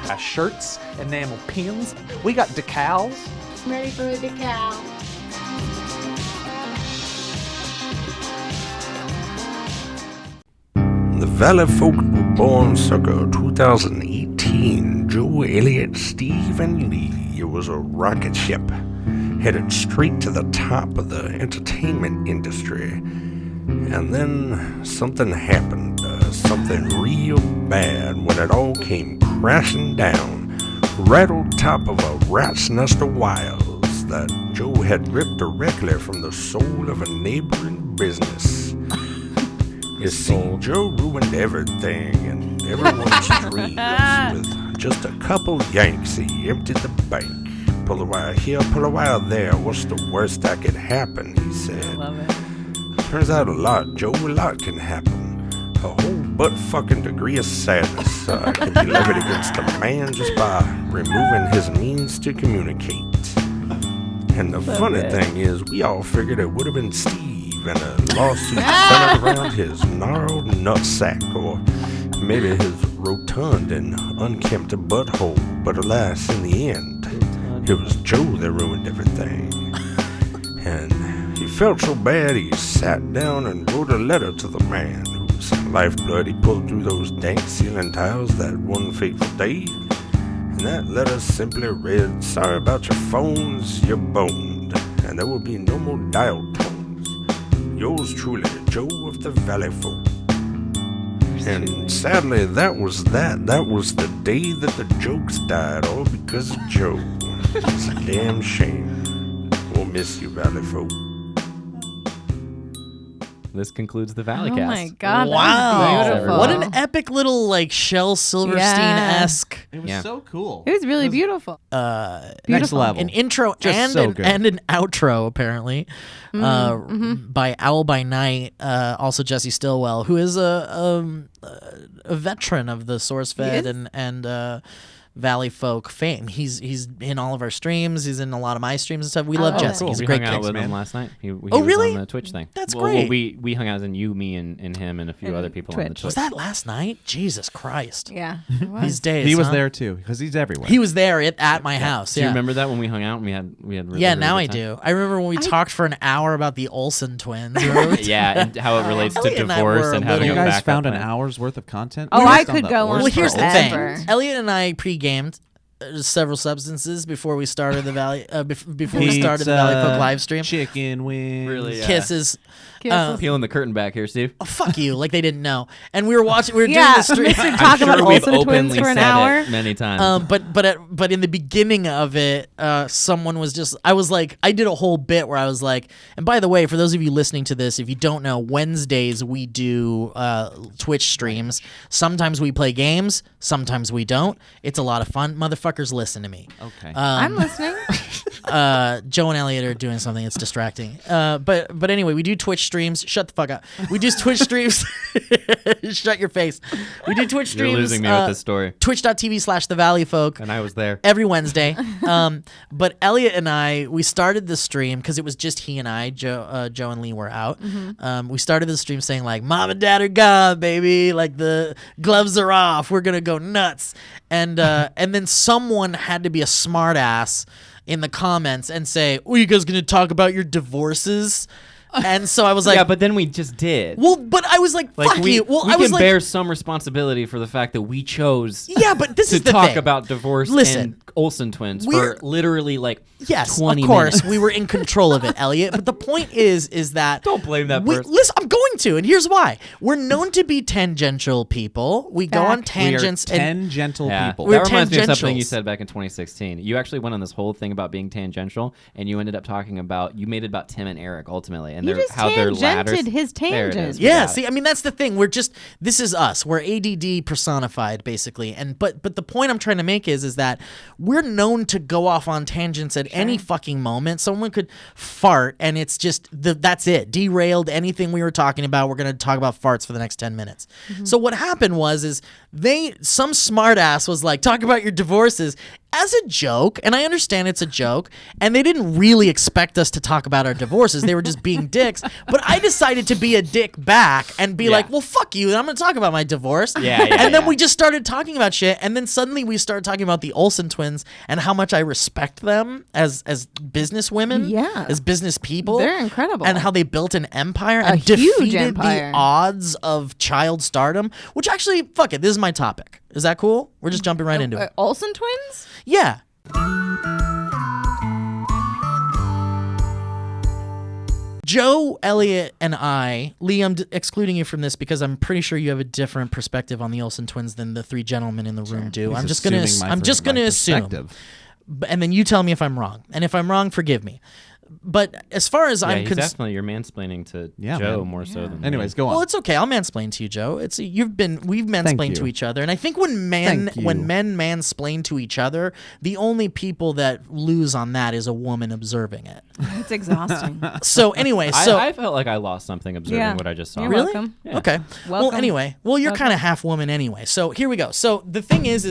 Got shirts, enamel pins. We got decals. Ready for a decal. The Valleyfolk were born circa 2018. Joe, Elliott, Steve, and Lee. It was a rocket ship headed straight to the top of the entertainment industry. And then something happened, something real bad when it all came crashing down, right on top of a rat's nest of wires that Joe had ripped directly from the soul of a neighboring business. You see, Joe ruined everything and everyone's dreams. With just a couple yanks, he emptied the bank. Pull a wire here, pull a wire there. What's the worst that could happen, he said. I love it. Turns out a lot, Joe, a lot can happen. A whole butt-fucking degree of sadness can be levied against a man just by removing his means to communicate. And the funny thing is, we all figured it would have been Steve and a lawsuit centered around his gnarled nutsack, or maybe his rotund and unkempt butthole. But alas, in the end, it was Joe that ruined everything. And he felt so bad he sat down and wrote a letter to the man whose lifeblood he pulled through those dank ceiling tiles that one fateful day. And that letter simply read, "Sorry about your phones, you're boned, and there will be no more dial tones. Yours truly, Joe of the Valleyfolk." And sadly, that was that. That was the day that the jokes died, all because of Joe. It's a damn shame. We'll miss you, Valleyfolk. This concludes the Valleycast. Oh my God! Wow. That was beautiful. What an epic little, like, Shel Silverstein-esque. It was so cool. It was really beautiful. Next level. An intro Just and, so an, good. and an outro, apparently, by Owl by Night, also Jesse Stillwell, who is a veteran of the SourceFed and Valleyfolk fame. He's in all of our streams. He's in a lot of my streams and stuff. We love Jesse. Cool. He's a We great hung out kid. with him last night. He was really? on the Twitch thing. That's Well, great. we hung out as in you, me, and him, and a few other people on the Twitch. Was that last night? Jesus Christ. Yeah. These days. He was huh? there too, because he's everywhere. He was there at my house. Do Yeah. you remember that when we hung out and we had really, Yeah, really now good I time? do. I remember when we talked for an hour about the Olsen twins. Remember? Yeah, and how it relates to Elliot and I divorce were and a having you a guys backup found an plan. hour's worth of content. Oh, We I just could on the go on Orcs Well, here's for the all thing. forever. Elliot and I pre-gamed several substances before we started the before we started the Valleyfolk live stream. Chicken wings. Really, yeah. Kisses. Peeling the curtain back here, Steve. Oh, fuck you! Like they didn't know. And we were watching. We were doing Yeah, the stream. Mr. Talk I'm about sure we've Olsen twins openly for an said hour. it many times. But in the beginning of it, someone was just. I was like, I did a whole bit where I was like, and by the way, for those of you listening to this, if you don't know, Wednesdays we do Twitch streams. Sometimes we play games. Sometimes we don't. It's a lot of fun. Motherfuckers, listen to me. Okay. I'm listening. Joe and Elliot are doing something that's distracting. But anyway, we do Twitch streams. Shut the fuck up. We do Twitch streams. Shut your face. We do Twitch streams. You're losing me with this story. Twitch.tv/The Valleyfolk. And I was there. Every Wednesday. But Elliot and I, we started the stream because it was just he and I. Joe and Lee were out. We started the stream saying like, "Mom and Dad are gone, baby. Like the gloves are off. We're gonna go nuts." And then someone had to be a smart ass in the comments and say, "Oh, you guys gonna talk about your divorces?" And so I was like, yeah, but then we just did. well, but I was like, fuck we, you. Well, we I was can like, bear some responsibility for the fact that we chose yeah, but this to is the talk thing. about divorce Listen, and Olsen twins we're- for literally like Yes, 20 of course, minutes. we were in control of it, Elliot. But the point is that Don't blame that person. Listen, I'm going to, and here's why: we're known to be tangential people. We go on Fact. tangents, we are and tangential people. We're That reminds me of something you tangentials. said back in 2016. You actually went on this whole thing about being tangential, and you ended up talking about, you made it about Tim and Eric ultimately, and You their, just how their ladders. tangented his There it is. tangent. We yeah. got it. See, I mean, that's the thing. This is us. We're ADD personified, basically. And but the point I'm trying to make is that we're known to go off on tangents at any fucking moment. Someone could fart, and it's just that's it. Derailed anything we were talking about. We're gonna talk about farts for the next 10 minutes. So what happened was some smart ass was like, talk about your divorces. as a joke, and I understand it's a joke, and they didn't really expect us to talk about our divorces. They were just being dicks. But I decided to be a dick back and be like, well, fuck you. I'm going to talk about my divorce. And then we just started talking about shit. And then suddenly we started talking about the Olsen twins and how much I respect them as business women, as business people. They're incredible. And how they built an empire and huge defeated empire. the odds of child stardom, which actually, fuck it, this is my topic. Is that cool? We're just jumping right into it. Olsen twins? Yeah. Joe, Elliot, and I, Lee, I'm excluding you from this because I'm pretty sure you have a different perspective on the Olsen twins than the three gentlemen in the room do. He's I'm just gonna assume, perspective. and then you tell me if I'm wrong. And if I'm wrong, forgive me. But as far as I'm he's concerned, definitely you're mansplaining to Yeah, Joe man. more so than Anyways, me. go on. well, it's okay. I'll mansplain to you, Joe. We've mansplained to you. each other, and I think when men Thank you. mansplain to each other, the only people that lose on that is a woman observing it. It's exhausting. So anyway, so I felt like I lost something observing what I just saw. You're Really? welcome. Yeah. okay. Well, Welcome. anyway, you're Welcome. kind of half woman anyway. So here we go. So the thing is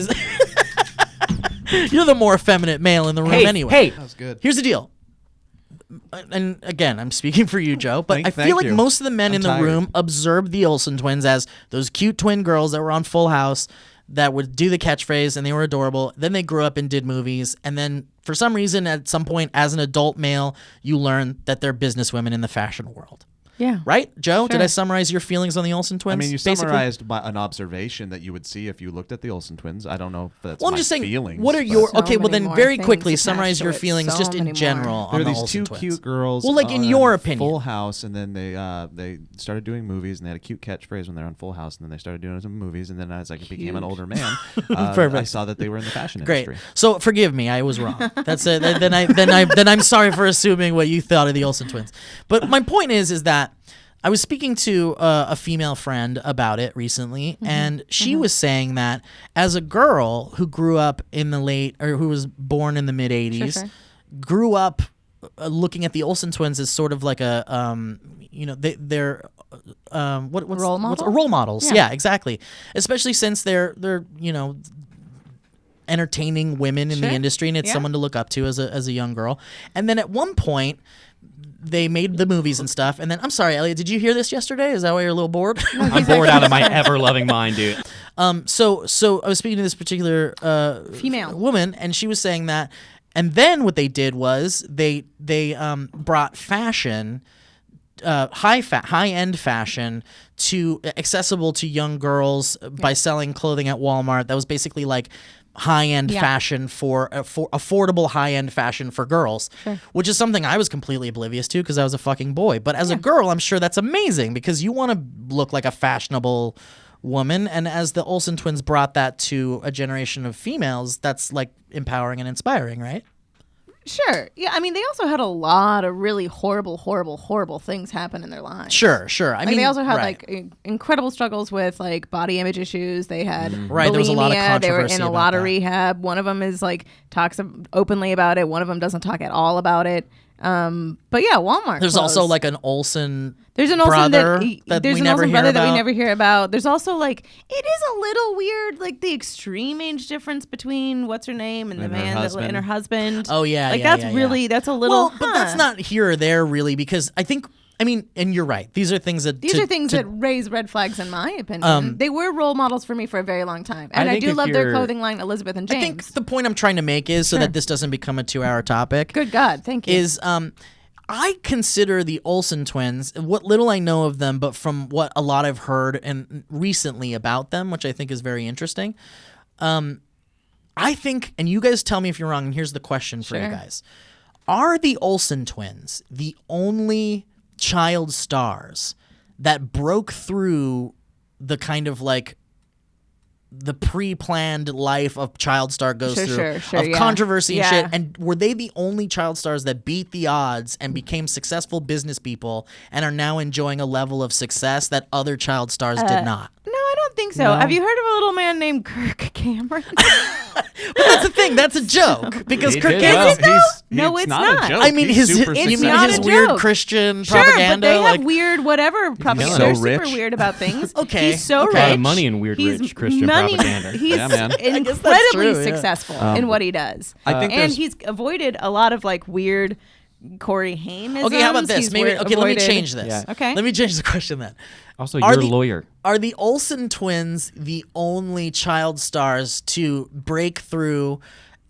you're the more effeminate male in the room anyway. Hey, That was good. Here's the deal. And again, I'm speaking for you, Joe, but I Thank feel like you. most of the men I'm in the tired. room observed the Olsen twins as those cute twin girls that were on Full House that would do the catchphrase and they were adorable. Then they grew up and did movies. And then for some reason, at some point, as an adult male, you learn that they're businesswomen in the fashion world. Yeah. Right? Joe, did Sure. I summarize your feelings on the Olsen twins? I mean, you basically? summarized by an observation that you would see if you looked at the Olsen twins. I don't know if that's Well, I'm my just saying, feelings. what are but- your... So okay, well many then more very things quickly attached summarize to your it. feelings So just in many general more. on There are the these Olsen two twins. cute girls. Well, like, in on your opinion. Full House, and then they started doing movies, and they had a cute catchphrase when they were on Full House, and then they started doing some movies, and then as I became an older man, I Perfect. saw that they were in the fashion Great. industry. So forgive me, I was wrong. That's it. Then I'm sorry for assuming what you thought of the Olsen twins. But my point is that I was speaking to a female friend about it recently, and she was saying that as a girl who grew up in the who was born in the mid '80s, Sure. grew up looking at the Olsen twins as sort of like a they're what's Role model? role models. Yeah. Yeah, exactly. Especially since they're entertaining women in the Sure. industry, and it's Yeah. someone to look up to as a young girl. And then at one point, they made the movies and stuff. And then, I'm sorry, Elliot, did you hear this yesterday? Is that why you're a little bored? I'm bored out of my ever-loving mind, dude. So I was speaking to this particular Female woman, and she was saying that. And then what they did was they brought fashion, high-end fashion, to accessible to young girls by selling clothing at Walmart. That was basically like high-end fashion for affordable high-end fashion for girls, which is something I was completely oblivious to because I was a fucking boy. But as a girl, I'm sure that's amazing because you want to look like a fashionable woman, and as the Olsen twins brought that to a generation of females, that's like empowering and inspiring, right? Sure. Yeah. I mean, they also had a lot of really horrible things happen in their lives. Sure. I Like, mean, they also had right. like incredible struggles with like body image issues. They had Right, there was a lot of bulimia. They were in controversy a about lot of that. rehab. One of them is like talks openly about it. One of them doesn't talk at all about it. But yeah, Walmart. There's closed. also like an Olsen. There's an Olsen brother that we there's an never Olsen hear brother that we about. never hear about. There's also like it is a little weird, like the extreme age difference between what's her name and the And her man husband. and her husband. Oh yeah, like yeah, that's yeah, really yeah. that's a little. Well, but that's not here or there really because I think. I mean, and you're right. These are things that These are things that raise red flags, in my opinion. They were role models for me for a very long time, and I think do if love their you're- clothing line, Elizabeth and James. I think the point I'm trying to make is so that this doesn't become a 2-hour topic. Good God, thank you. Is I consider the Olsen twins, what little I know of them, but from what a lot I've heard and recently about them, which I think is very interesting. I think, and you guys tell me if you're wrong, and here's the question for you Sure. guys. Are the Olsen twins the only child stars that broke through the kind of like the pre-planned life of child star goes Sure, through sure, of yeah. controversy and Yeah. shit, and were they the only child stars that beat the odds and became successful business people and are now enjoying a level of success that other child stars did not? no, I don't think so. Have you heard of a little man named Kirk Cameron? That's the thing. That's a joke because He Kirk did Cameron. well. No, it's not. a joke. I mean, He's his super you mean not his a weird joke. Christian Sure, propaganda. but they like, have weird whatever propaganda. so They're super rich. weird about things. Okay, He's so okay. rich. A lot of money in weird He's rich Christian money- propaganda. He's Yeah, man. incredibly true, yeah. successful in what he does. I think and there's- he's avoided a lot of like weird Corey Haim. okay, how about this? Maybe let me change this. Yeah. Okay. Let me change the question then. Also, Are you're a the- lawyer. Are the Olsen twins the only child stars to break through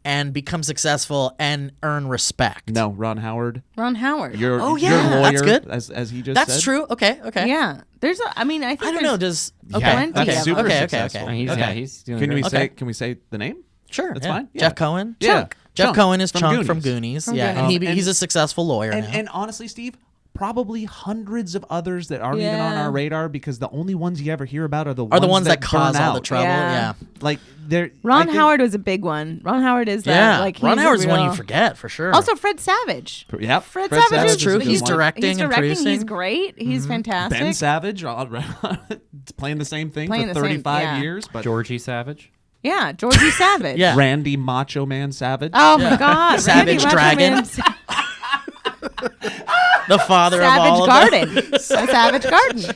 and become successful and earn respect? No, Ron Howard. Ron Howard. Your Oh, your yeah, lawyer, that's good. as he just said. That's true. Okay. yeah. There's I mean, I think I don't know. there's Does Yeah, plenty okay. of super Okay. successful. And he's, Okay. Yeah, he's doing Can we great. Okay. say? Can we say the name? Sure. That's yeah. fine. Yeah. Jeff Cohen. Yeah. Jeff Chunk Cohen is from Chunk Goonies. from Goonies. From Yeah, Goonies. and he's a successful lawyer now. And honestly, Steve, probably hundreds of others that aren't even on Yeah. our radar because the only ones you ever hear about are the ones that burn cause all out. the trouble. Yeah. Yeah. Like they're Ron I think- Howard was a big one. Ron Howard is that. Yeah. Like Ron he's a Howard's the one you real- forget for sure. Also, Fred Savage. Yep. Fred Fred Savage Savage is is true. a good He's one. directing He's and directing. producing. He's great. He's fantastic. Ben Savage, playing the same thing Playing for the same- 35 yeah. years, but Georgie Savage. Yeah, Georgie Savage. Yeah. Randy Macho Man Savage. Oh Yeah. my God. Savage Randy Dragon. Macho the father Man, of all Savage of them. Garden. Savage Garden.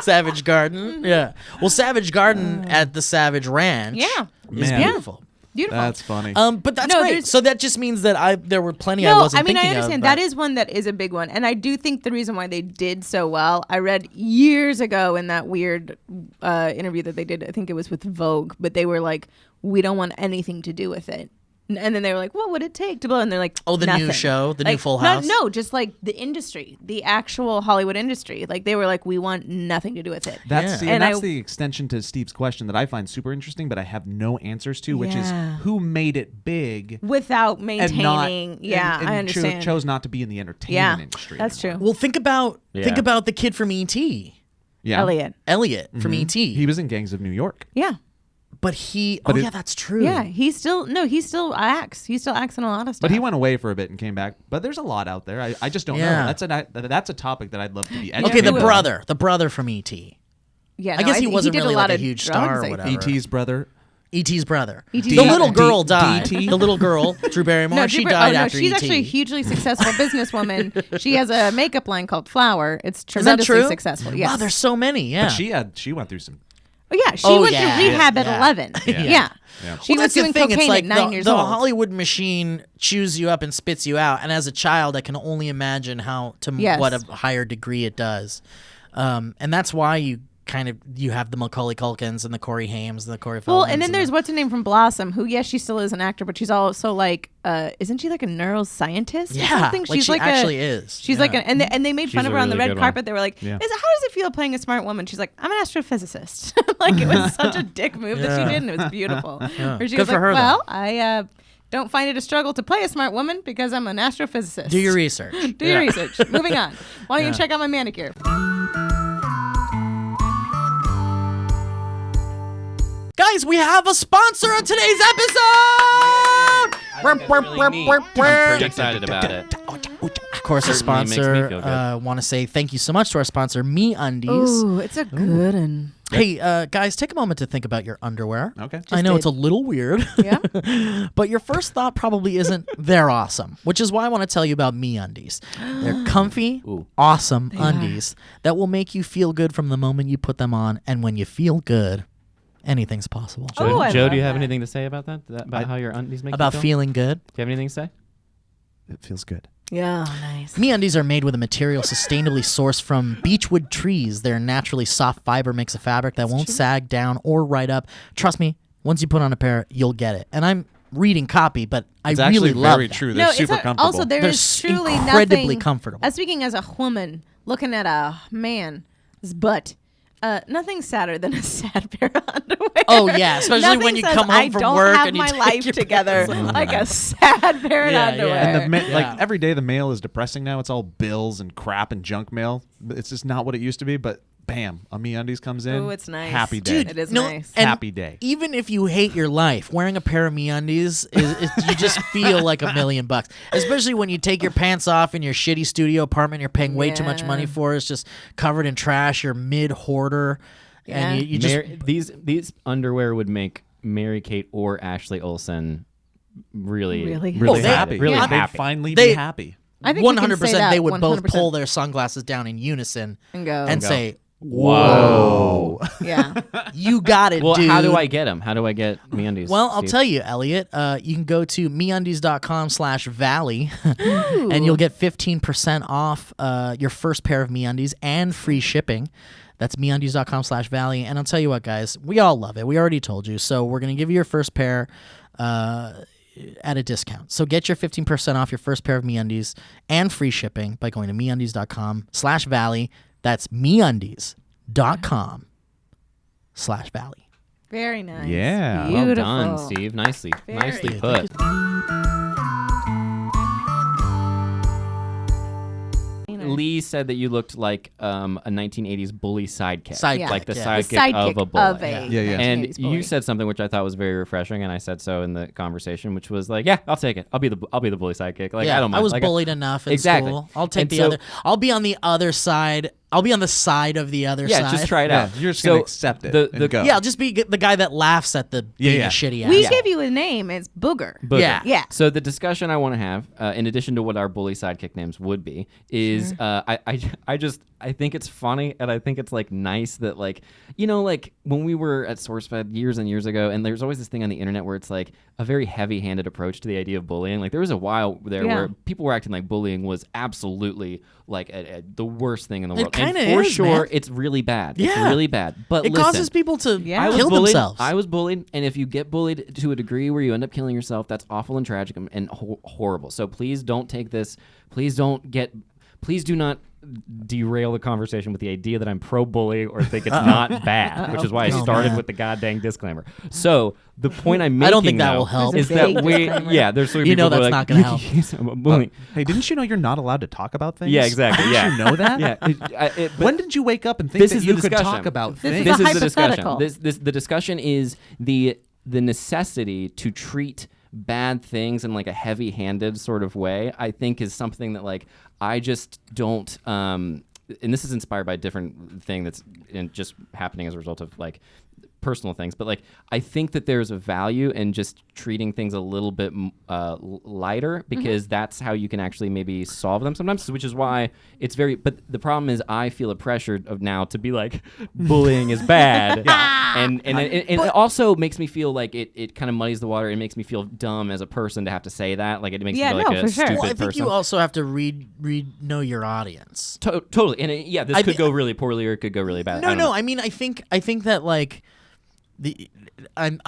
Savage Garden. Yeah. Well, Savage Garden at the Savage Ranch. Yeah. Is Man. beautiful. Beautiful. That's funny. But that's No, great. there's- So that just means that there were plenty I No, wasn't I mean, thinking I understand. of. That is one that is a big one. And I do think the reason why they did so well, I read years ago in that weird interview that they did, I think it was with Vogue, but they were like, we don't want anything to do with it. And then they were like, what would it take to blow? And they're like, Oh, the new nothing. show? The new Like, Full House? No, just like the industry, the actual Hollywood industry. Like they were like, we want nothing to do with it. That's Yeah. see, And and that's I- the extension to Steve's question that I find super interesting, but I have no answers to, which is Yeah. who made it big Without and maintaining. not yeah, and I understand. chose not to be in the entertainment yeah, industry. that's true. Well, think about Yeah. the kid from E.T. Yeah, Elliot. From E.T. He was in Gangs of New York. Yeah. But he. But oh it- yeah, that's true. Yeah, he still acts. He still acts in a lot of stuff. But he went away for a bit and came back. But there's a lot out there. I just don't Yeah. know. That's a topic that I'd love to be Okay, educated the on. brother from E.T. Yeah, I guess he wasn't did really a lot like a of huge drugs, star or I whatever. think. E.T.'s brother. E.T.'s brother. E.T.'s The brother. little girl D- died. D.T.? The little girl, Drew Barrymore, she died after she's E.T. actually a hugely successful businesswoman. She has a makeup line called Flower. It's Is that tremendously true? successful. Yes. Wow, there's so many. Yeah. But she went through some. Oh yeah, she Oh, went yeah. through rehab at Yeah. 11. Yeah. Yeah. Yeah. She Well, was that's the doing thing. cocaine It's like at 9 years the old. Hollywood machine chews you up and spits you out. And as a child, I can only imagine Yes. what a higher degree it does. And that's why you have the Macaulay Culkins and the Corey Haims and the Corey Feldmans. Well, and then there's what's her name from Blossom, who yes, she still is an actor, but she's also like, isn't she like a neuroscientist? Or Yeah, something? like She's she like actually a, is. She's Yeah. like, and they made fun She's of a her on the really red good carpet. one. They were like, Yeah. how does it feel playing a smart woman? She's like, I'm an astrophysicist. Like it was such a dick move that she did, and it was beautiful. Yeah. Where she Good was for like, her, though. well, I don't find it a struggle to play a smart woman because I'm an astrophysicist. Do your research. Do your research. Moving on. Why don't Yeah. you check out my manicure? Guys, we have a sponsor on today's episode. I'm pretty excited about it. Of course, a Certainly makes me sponsor. feel good. Want to say thank you so much to our sponsor, MeUndies. Ooh, it's a good one. Hey, guys, take a moment to think about your underwear. Okay. I know did. it's a little weird. Yeah. But your first thought probably isn't they're awesome, which is why I want to tell you about MeUndies. They're comfy, awesome undies that will make you feel good from the moment you put them on, and when you feel good, anything's possible. Oh, I Joe, love do you have that. anything to say about that? About how your undies make About you feel? feeling good. Do you have anything to say? It feels good. Yeah, nice. MeUndies are made with a material sustainably sourced from beechwood trees. Their naturally soft fiber makes a fabric that won't sag down or ride up. Trust me, once you put on a pair, you'll get it. And I'm reading copy, but I It's really actually love very that. true. They're super comfortable. Also, there They're is truly incredibly nothing, comfortable. Speaking as a woman looking at a man's butt, nothing sadder than a sad pair of underwear. Oh, yeah, especially Nothing when you says, come home I from don't work have and you my take life your together pants off. like a sad pair of Yeah, yeah. underwear. And Yeah. like every day, the mail is depressing now. It's all bills and crap and junk mail. It's just not what it used to be. But bam, a MeUndies comes in. Ooh, it's nice. Happy day. Dude, it is No, nice. and Happy day. Even if you hate your life, wearing a pair of MeUndies is you just feel like $1 million. Especially when you take your pants off in your shitty studio apartment you're paying way too much Yeah. money for. It's just covered in trash. You're mid hoarder, Yeah. and you just these underwear would make Mary-Kate or Ashley Olsen really Really they- happy. Really They'd happy. finally They- be happy. I think we can 100% say that, they would both 100%. pull their sunglasses down in unison and go. and say, Whoa. Yeah. "You got it, Well, dude." how do I get them? How do I get MeUndies? Well, I'll Steve? tell you, Elliot. You can go to MeUndies.com/Valley, and you'll get 15% off your first pair of MeUndies and free shipping. That's MeUndies.com/Valley. And I'll tell you what, guys, we all love it. We already told you, so we're gonna give you your first pair at a discount. So get your 15% off your first pair of MeUndies and free shipping by going to MeUndies.com/Valley. That's MeUndies.com/Valley. Very nice. Yeah. Well Beautiful. done, Steve. Nicely Very put. Lee said that you looked like a 1980s bully sidekick. Sidekick, like the yeah. sidekick of a bully. of a Yeah, yeah. And 1980s bully. you said something which I thought was very refreshing, and I said so in the conversation, which was like, "Yeah, I'll take it. I'll be the bully sidekick. Like, Yeah, I don't mind. I was Like, bullied enough in Exactly. school. I'll take And the so- other. I'll be on the other side. I'll be on the side of the other Yeah, side. just try it Yeah, out. you're just So gonna accept it and go. Yeah, I'll just be the guy that laughs at the being yeah. a shitty ass. We give you a name. It's Booger. Booger. Yeah. Yeah. So the discussion I want to have, in addition to what our bully sidekick names would be, is I think it's funny, and I think it's like nice that, like, you know, like when we were at SourceFed years and years ago, and there's always this thing on the internet where it's like a very heavy-handed approach to the idea of bullying. Like there was a while there Yeah. where people were acting like bullying was absolutely like the worst thing in the world. kinda and for is, sure, man. it's really bad. It's Yeah. really bad. But It listen, causes people to Yeah. I was kill bullied. themselves. I was bullied, and if you get bullied to a degree where you end up killing yourself, that's awful and tragic and horrible. So please don't take this. Please do not derail the conversation with the idea that I'm pro-bully or think it's not bad, which is why I started with the goddamn disclaimer. So the point I'm making, I don't think that though, will help. is There's a that big disclaimer. there's so many You know people who are that's like, not gonna help. I'm bullying. Hey, didn't you know you're not allowed to talk about things? Yeah, exactly. Didn't Yeah. you know that? Yeah. But When did you wake up and think this that is you the could discussion. talk about This things? is this a is the discussion. hypothetical. The discussion is the necessity to treat bad things in like a heavy-handed sort of way. I think is something that like I just don't. And this is inspired by a different thing that's just happening as a result of like personal things, but like I think that there's a value in just treating things a little bit lighter, because that's how you can actually maybe solve them sometimes, which is why it's very, but the problem is I feel a pressure of now to be like bullying is bad. And it also makes me feel like it kind of muddies the water. It makes me feel dumb as a person to have to say that. Like it makes me feel like a for sure. stupid Well, I think person. you also have to know your audience. Totally. And this I could thi- go really poorly or it could go really bad. I don't know. I mean, I think that like I'm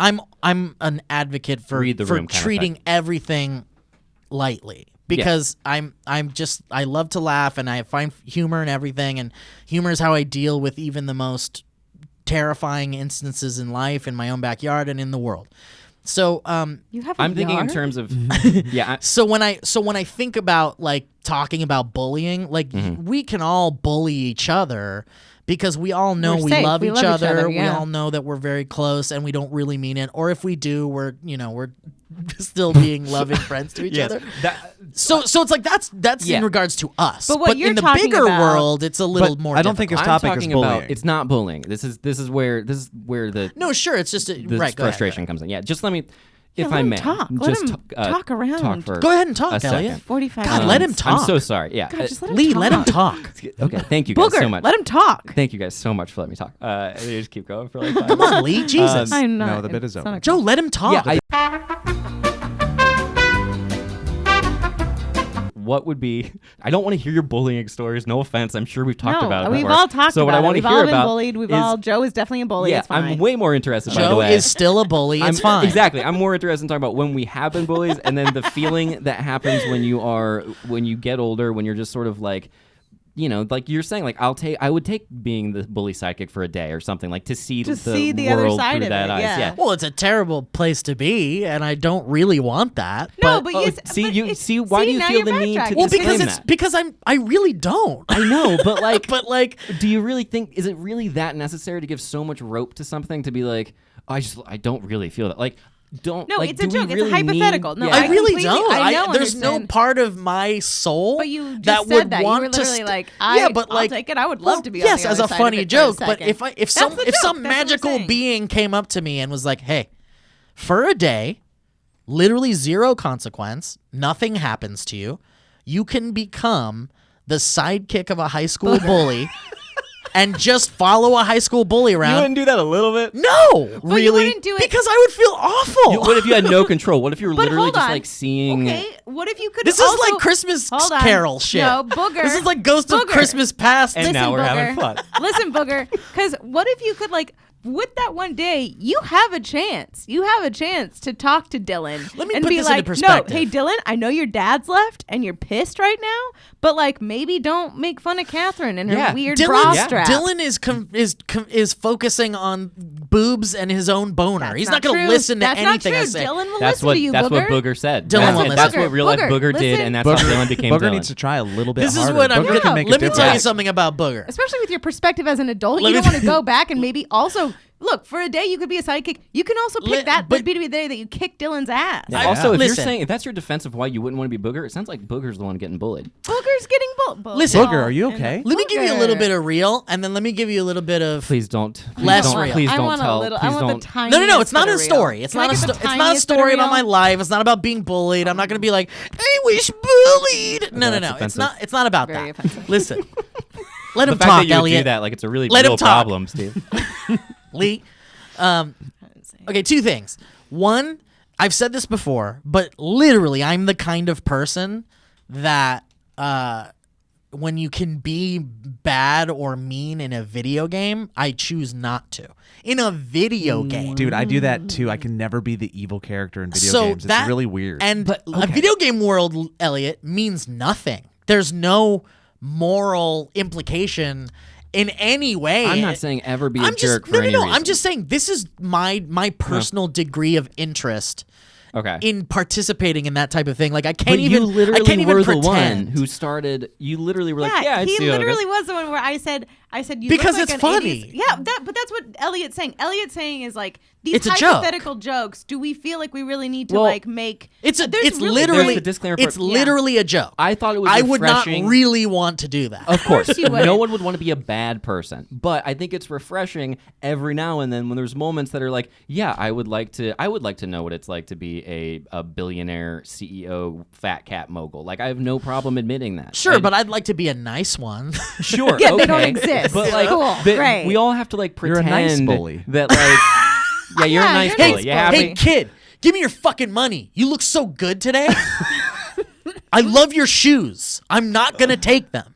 an advocate for Read the room kind of treating thing. everything lightly, because I love to laugh, and I find humor in everything, and humor is how I deal with even the most terrifying instances in life, in my own backyard and in the world. So You have a I'm thinking in yard? terms of yeah. So when I think about like talking about bullying, like we can all bully each other, because we all know We're we safe. love We each love each other. other, We yeah. all know that we're very close, and we don't really mean it. Or if we do, we're still being loving friends to each Yes. other. That- So it's like that's Yeah. in regards to us. But what you're in the talking bigger about- world, it's a little But more. I don't think difficult. his I'm topic is talking bullying. about it's not bullying. This is where the No, sure. It's just the right. Go ahead, frustration comes in. Yeah, just let me, if let I him may, talk. Let just him talk around. Talk for Go ahead and talk, a second. Elliot. 45 God, minutes. let him talk. I'm so sorry. Yeah. God, just let him Lee, talk. let him talk. Okay. Thank you guys Booger, so much. let him talk. Thank you guys so much for letting me talk. You just keep going for like 5 Come on, Lee. Jesus. I'm not. No, the bit is it's not over. a- Joe, let him talk. Yeah, what would be? I don't want to hear your bullying stories. No offense. I'm sure we've talked about it we've before. all talked so about what I it. want We've to all hear been about bullied. We've is, all. Joe is definitely a bully. yeah, It's fine. I'm way more interested. by the Joe way. is still a bully. It's fine. Exactly. I'm more interested in talking about when we have been bullies, and then the feeling that happens when you get older, when you're just sort of like, like you're saying, like I would take being the bully sidekick for a day or something, like to see Just the see the world other side through of that it, eyes. yeah. Well, it's a terrible place to be, and I don't really want that. No, but but you Why do you now feel you're the need to backtracking. well, disclaim because that? because I really don't. I know, but like, but do you really think, is it really that necessary to give so much rope to something to be like, I don't really feel that? Like, don't. No, like, it's a do we joke. It's a really hypothetical. need- No, yeah. I really completely- don't. I know, There's no understand. part of my soul But you just that said would that. want you were to. literally like, yeah, but I'll like, take it. I would well, love to be. yes, on the as other a side funny of it for a joke. But second. if That's some the joke. That's what we're magical saying. being came up to me and was like, "Hey, for a day, literally zero consequence, nothing happens to you. You can become the sidekick of a high school bully and just follow a high school bully You around. wouldn't do that a little bit? No, But you wouldn't do it. because I would feel awful. What if you had no control? What if you were But literally hold just on. like seeing? Okay, what if you could? This also, is like Christmas Hold on. Carol shit. No, Booger. This is like Ghost of Booger. Christmas Past. And now we're having fun. Listen, Booger, because what if you could like with that one day, you have a chance. You have a chance to talk to Dylan Let me and put be this into like, perspective. no, hey Dylan, I know your dad's left and you're pissed right now, but like maybe don't make fun of Catherine and her Yeah. weird bra strap. Dylan is focusing on boobs and his own boner. That's He's not going to true. listen to That's anything not I true. say. Dylan will That's listen what to you, that's Booger. what Booger said. Dylan will That's listen. what real life Booger did, listen. and that's how Dylan became Booger Dylan. needs to try a little bit This is harder. what I'm Booger going can to make a let me tell you difference. something about Booger. Especially with your perspective as an adult, Let you me don't want to tell- go back and maybe also look for a day. You could be a sidekick. You can also pick that but- be the day that you kick Dylan's ass. Yeah, also, if Listen. you're saying if that's your defense of why you wouldn't want to be Booger, it sounds like Booger's the one getting bullied. Booger's getting Listen. Booger, are you okay? Let me give you a little bit of real, and then let me give you a little bit of. Please don't. Please Less don't, real. Please I don't want tell. a little. Please I want don't. the tiniest. No, it's not bit a of story. real. It's Can I not a get the it's not a tiniest bit of story about real? my life. It's not about being bullied. I'm not going to be like, I wish bullied. No. That's It's offensive. not. It's not about Very that. offensive. Listen, let The him fact talk, that you would Elliot. do that, like it's a really Let him real talk. problem, Steve. Lee. Okay, two things. One, I've said this before, but literally, I'm the kind of person that when you can be bad or mean in a video game, I choose not to. In a video game. Dude, I do that too. I can never be the evil character in video So games. It's that- really weird. And a video game world, Elliot, means nothing. There's no moral implication in any way. I'm not saying ever be a I'm jerk just for any no. reason. I'm just saying this is my personal degree of interest okay. in participating in that type of thing. Like I can't But even. you literally I can't even were pretend. the one who started. You literally were like, "Yeah, I'd he see how it literally goes." was the one where I said you Because look like it's an funny. 80s Yeah, but that's what Elliot's saying. Elliot's saying is like these It's a joke. hypothetical jokes. Do we feel like we really need to Well, like make? It's There's really literally There's the disclaimer it's part. literally a joke. I thought it was I would not refreshing. really want to do that. Of course, you wouldn't. no one would want to be a bad person, but I think it's refreshing every now and then when there's moments that are like, yeah, I would like to know what it's like to be a billionaire CEO, fat cat mogul. Like I have no problem admitting that. Sure, but I'd like to be a nice one. sure, Yeah, okay. they don't exist. But like, Cool, great. we all have to like You're a pretend nice bully. that like, yeah, you're a Yeah, nice you're a bully. nice You bully. happy? Hey kid, give me your fucking money. You look so good today. I love your shoes. I'm not gonna take them.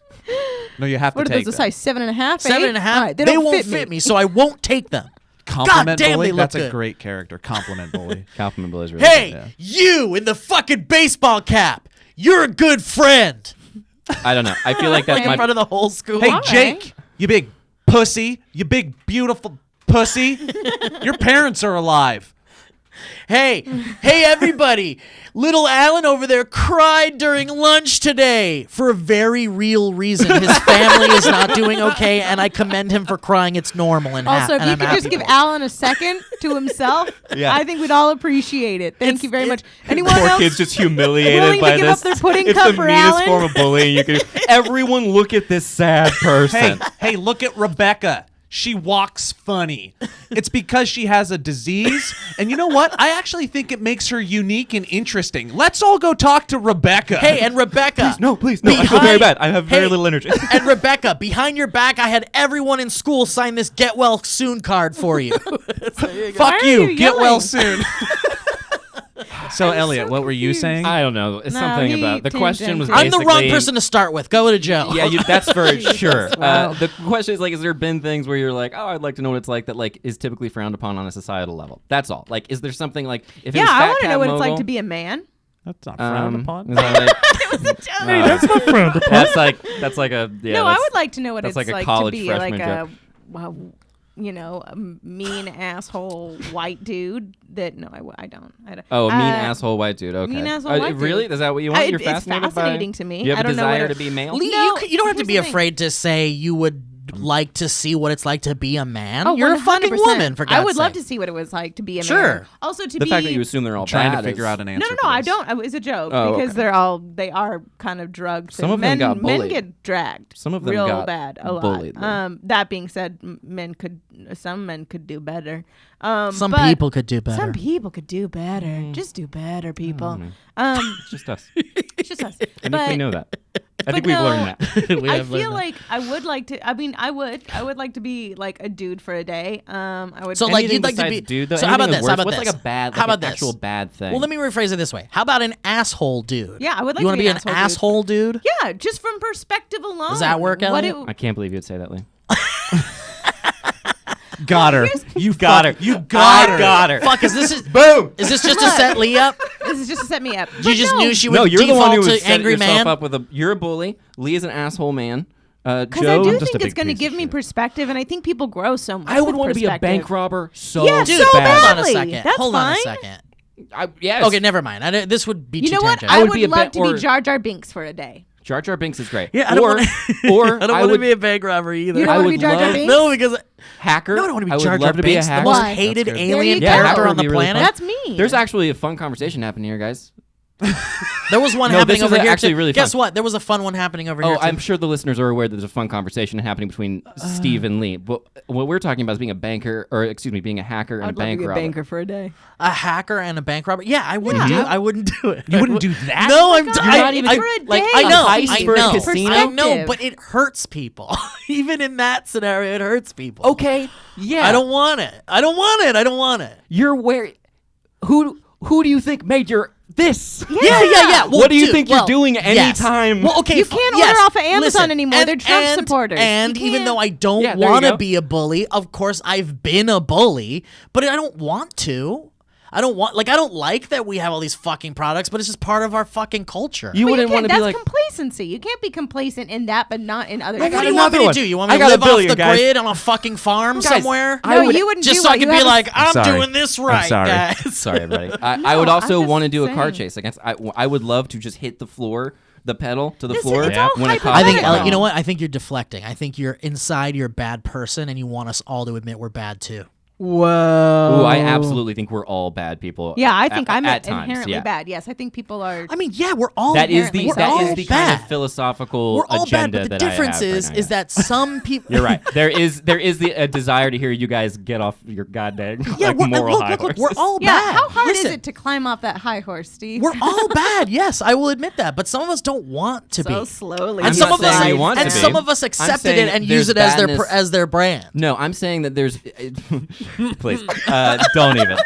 no, you have What to are take those? A them. size 7.5? 7.5. All right, they don't won't fit me, so I won't take them. Compliment God damn, bully. they look That's good. a great character. Compliment bully. Compliment bully is really Hey, good. you in the fucking baseball cap. You're a good friend. I don't know. I feel like that's Like in front my. of the whole school. Hey, All right. Jake, you big pussy. You big beautiful pussy. Your parents are alive. Hey, everybody. Little Alan over there cried during lunch today for a very real reason. His family is not doing okay, and I commend him for crying. It's normal. And Also, if and you I'm could just happy give for it. Alan a second to himself, Yeah. I think we'd all appreciate it. Thank you very much. Anyone Poor else? kid's just humiliated willing to by give this. up their pudding it's cup the for meanest Alan? form of bullying you can. Everyone, look at this sad person. Hey, look at Rebecca. She walks funny. It's because she has a disease. And you know what? I actually think it makes her unique and interesting. Let's all go talk to Rebecca. Hey, and Rebecca. Please, no. I feel very bad. I have very Hey, little energy. And Rebecca, behind your back, I had everyone in school sign this "Get Well Soon" card for you. Fuck Why are you. you Get well yelling? soon. So, Elliot, what were you confused. saying? I don't know. It's No, something he about the question was. I'm the wrong basically- person to start with. Go to Joe. Yeah, that's for sure. Wow. The question is like, has there been things where you're like, oh, I'd like to know what it's like that like is typically frowned upon on a societal level? That's all. Like, is there something like if it Yeah, was I Fat want to Cat know what it's like Mogul, to be a man. That's not frowned upon. is that like, That's not frowned upon. That's like a yeah. no, I that's- would like to know what that's it's like a like to college be freshman like a, joke. well, a mean asshole white dude. That no, I don't. Oh, a mean asshole white dude. Okay. mean asshole white really? dude. Is that what you want? You're It's fascinated fascinating by? to me. You have I a don't know desire what to be male. Lee, No, you don't have to here's be the thing. afraid to say you would like to see what it's like to be a man. Oh, You're a fucking 100%. woman, for God's I would love sake. to see what it was like to be a Sure. man. Also, to The be fact that you assume they're all Trying bad to figure is- out an answer. No, for I this. don't. It's a joke Oh, because okay. they are kind of drugged. Some of them got men bullied. get dragged. Some of them real got bad. A bullied, though. lot. That being said, some men could do better. Some but people could do better. Some people could do better. Just do better, people. It's just us. It's just us. I think But- we know that. I think but we've no. learned that. We I have feel learned that. like I would like to. I mean, I would like to be like a dude for a day. I would. So, like, Anything you'd like to besides be. dude, though, so how about anything this? How worse? about What's this? like a bad, How like about an this? actual bad thing? Well, let me rephrase it this way. How about an asshole dude? Yeah, I would like You to wanna be be an an asshole asshole dude? Yeah, just from perspective alone. Does that work, What Elliot? it- I can't believe you'd say that, Lee. Got her. You got her. You got her. got her. Fuck, is this Boom. is this just to set Lee up? This is just to set me up. You But just no, knew she would No, you're the default one who to would set angry yourself man. up with a. You're a bully. Lee is an asshole man. Because Joe, I do just a think it's big going to piece give of me shit. perspective, and I think people grow so much. I would with want to be a perspective. bank robber so Yeah, bad. so Hold on a badly. second. That's Hold on a fine. second. Yes. Okay, never mind. This would be You too know what? tangent. I would would be a love to or- be Jar Jar Binks for a day. Jar Jar Binks is great. Yeah, I don't or, wanna- or I don't I want to would be a bank robber either. You don't I want to would be Jar Jar love- Binks? No, because hacker. no, I don't want to be I would Jar Jar love to be a Binks, the hacker. most Why? hated That's good. alien There you go. character Hacker on the would be really planet. fun. That's me. There's actually a fun conversation happening here, guys. There was one No, happening this is over here. actually too. really Guess fun. what? There was a fun one happening over here. Oh, too. I'm sure the listeners are aware that there's a fun conversation happening between Steve and Lee. But what we're talking about is being a banker, or excuse me, being a hacker and a I'd love to bank be a robber. banker for a day. a hacker and a bank robber. Yeah, I wouldn't Yeah. do. I wouldn't do it. You wouldn't do that? No, I'm. God. I, You're not even- I, For a like, day. I know. a heist I for a know. casino? I know, Perspective. but it hurts people. Even in that scenario, it hurts people. Okay, yeah. I don't want it. I don't want it. I don't want it. You're where? Who do you think made your this? Yeah. Well, What do you dude, think well, you're doing yes. anytime? Well, okay, You can't order off of Amazon listen, anymore. They're Trump supporters. And You even can't. though I don't Yeah, there you want to go. be a bully, of course I've been a bully, but I don't want to. I don't like that we have all these fucking products, but it's just part of our fucking culture. You But wouldn't want to that's be like. complacency. You can't be complacent in that, but not in other. What got do you things. want me another to one. do? You want me I to got a live off billion, the guys. grid on a fucking farm Guys, somewhere? I No, would- you wouldn't just do so I what can you be have like, I'm sorry. doing this right, sorry. guys. Sorry, everybody. I would also I'm want to just do a car saying. chase. Against. I would love to just hit the floor, the pedal to the Listen, floor it's all when a cop. I think, hypothetical. you know what? I think you're deflecting. I think you're inside, you're a bad person, and you want us all to admit we're bad too. Whoa. Ooh, I absolutely think we're all bad people. Yeah, I think I'm at times. inherently Yeah. bad. Yes, I think people are. I mean, yeah, we're all That is the We're that all is the bad. kind of philosophical We're all bad, agenda but the that difference I have is right now, yeah. that some people. You're right. There is a desire to hear you guys get off your goddamn Yeah, like we're, moral high look, horses. we're all Yeah, bad. how hard Listen, is it to climb off that high horse, Steve? We're all bad. Yes, I will admit that, but some of us don't want to so be. slowly. And I'm some not of us, saying you want to and be. some of us I'm accepted saying it and there's use it as badness- their brand. No, I'm saying that there's. Please, don't even.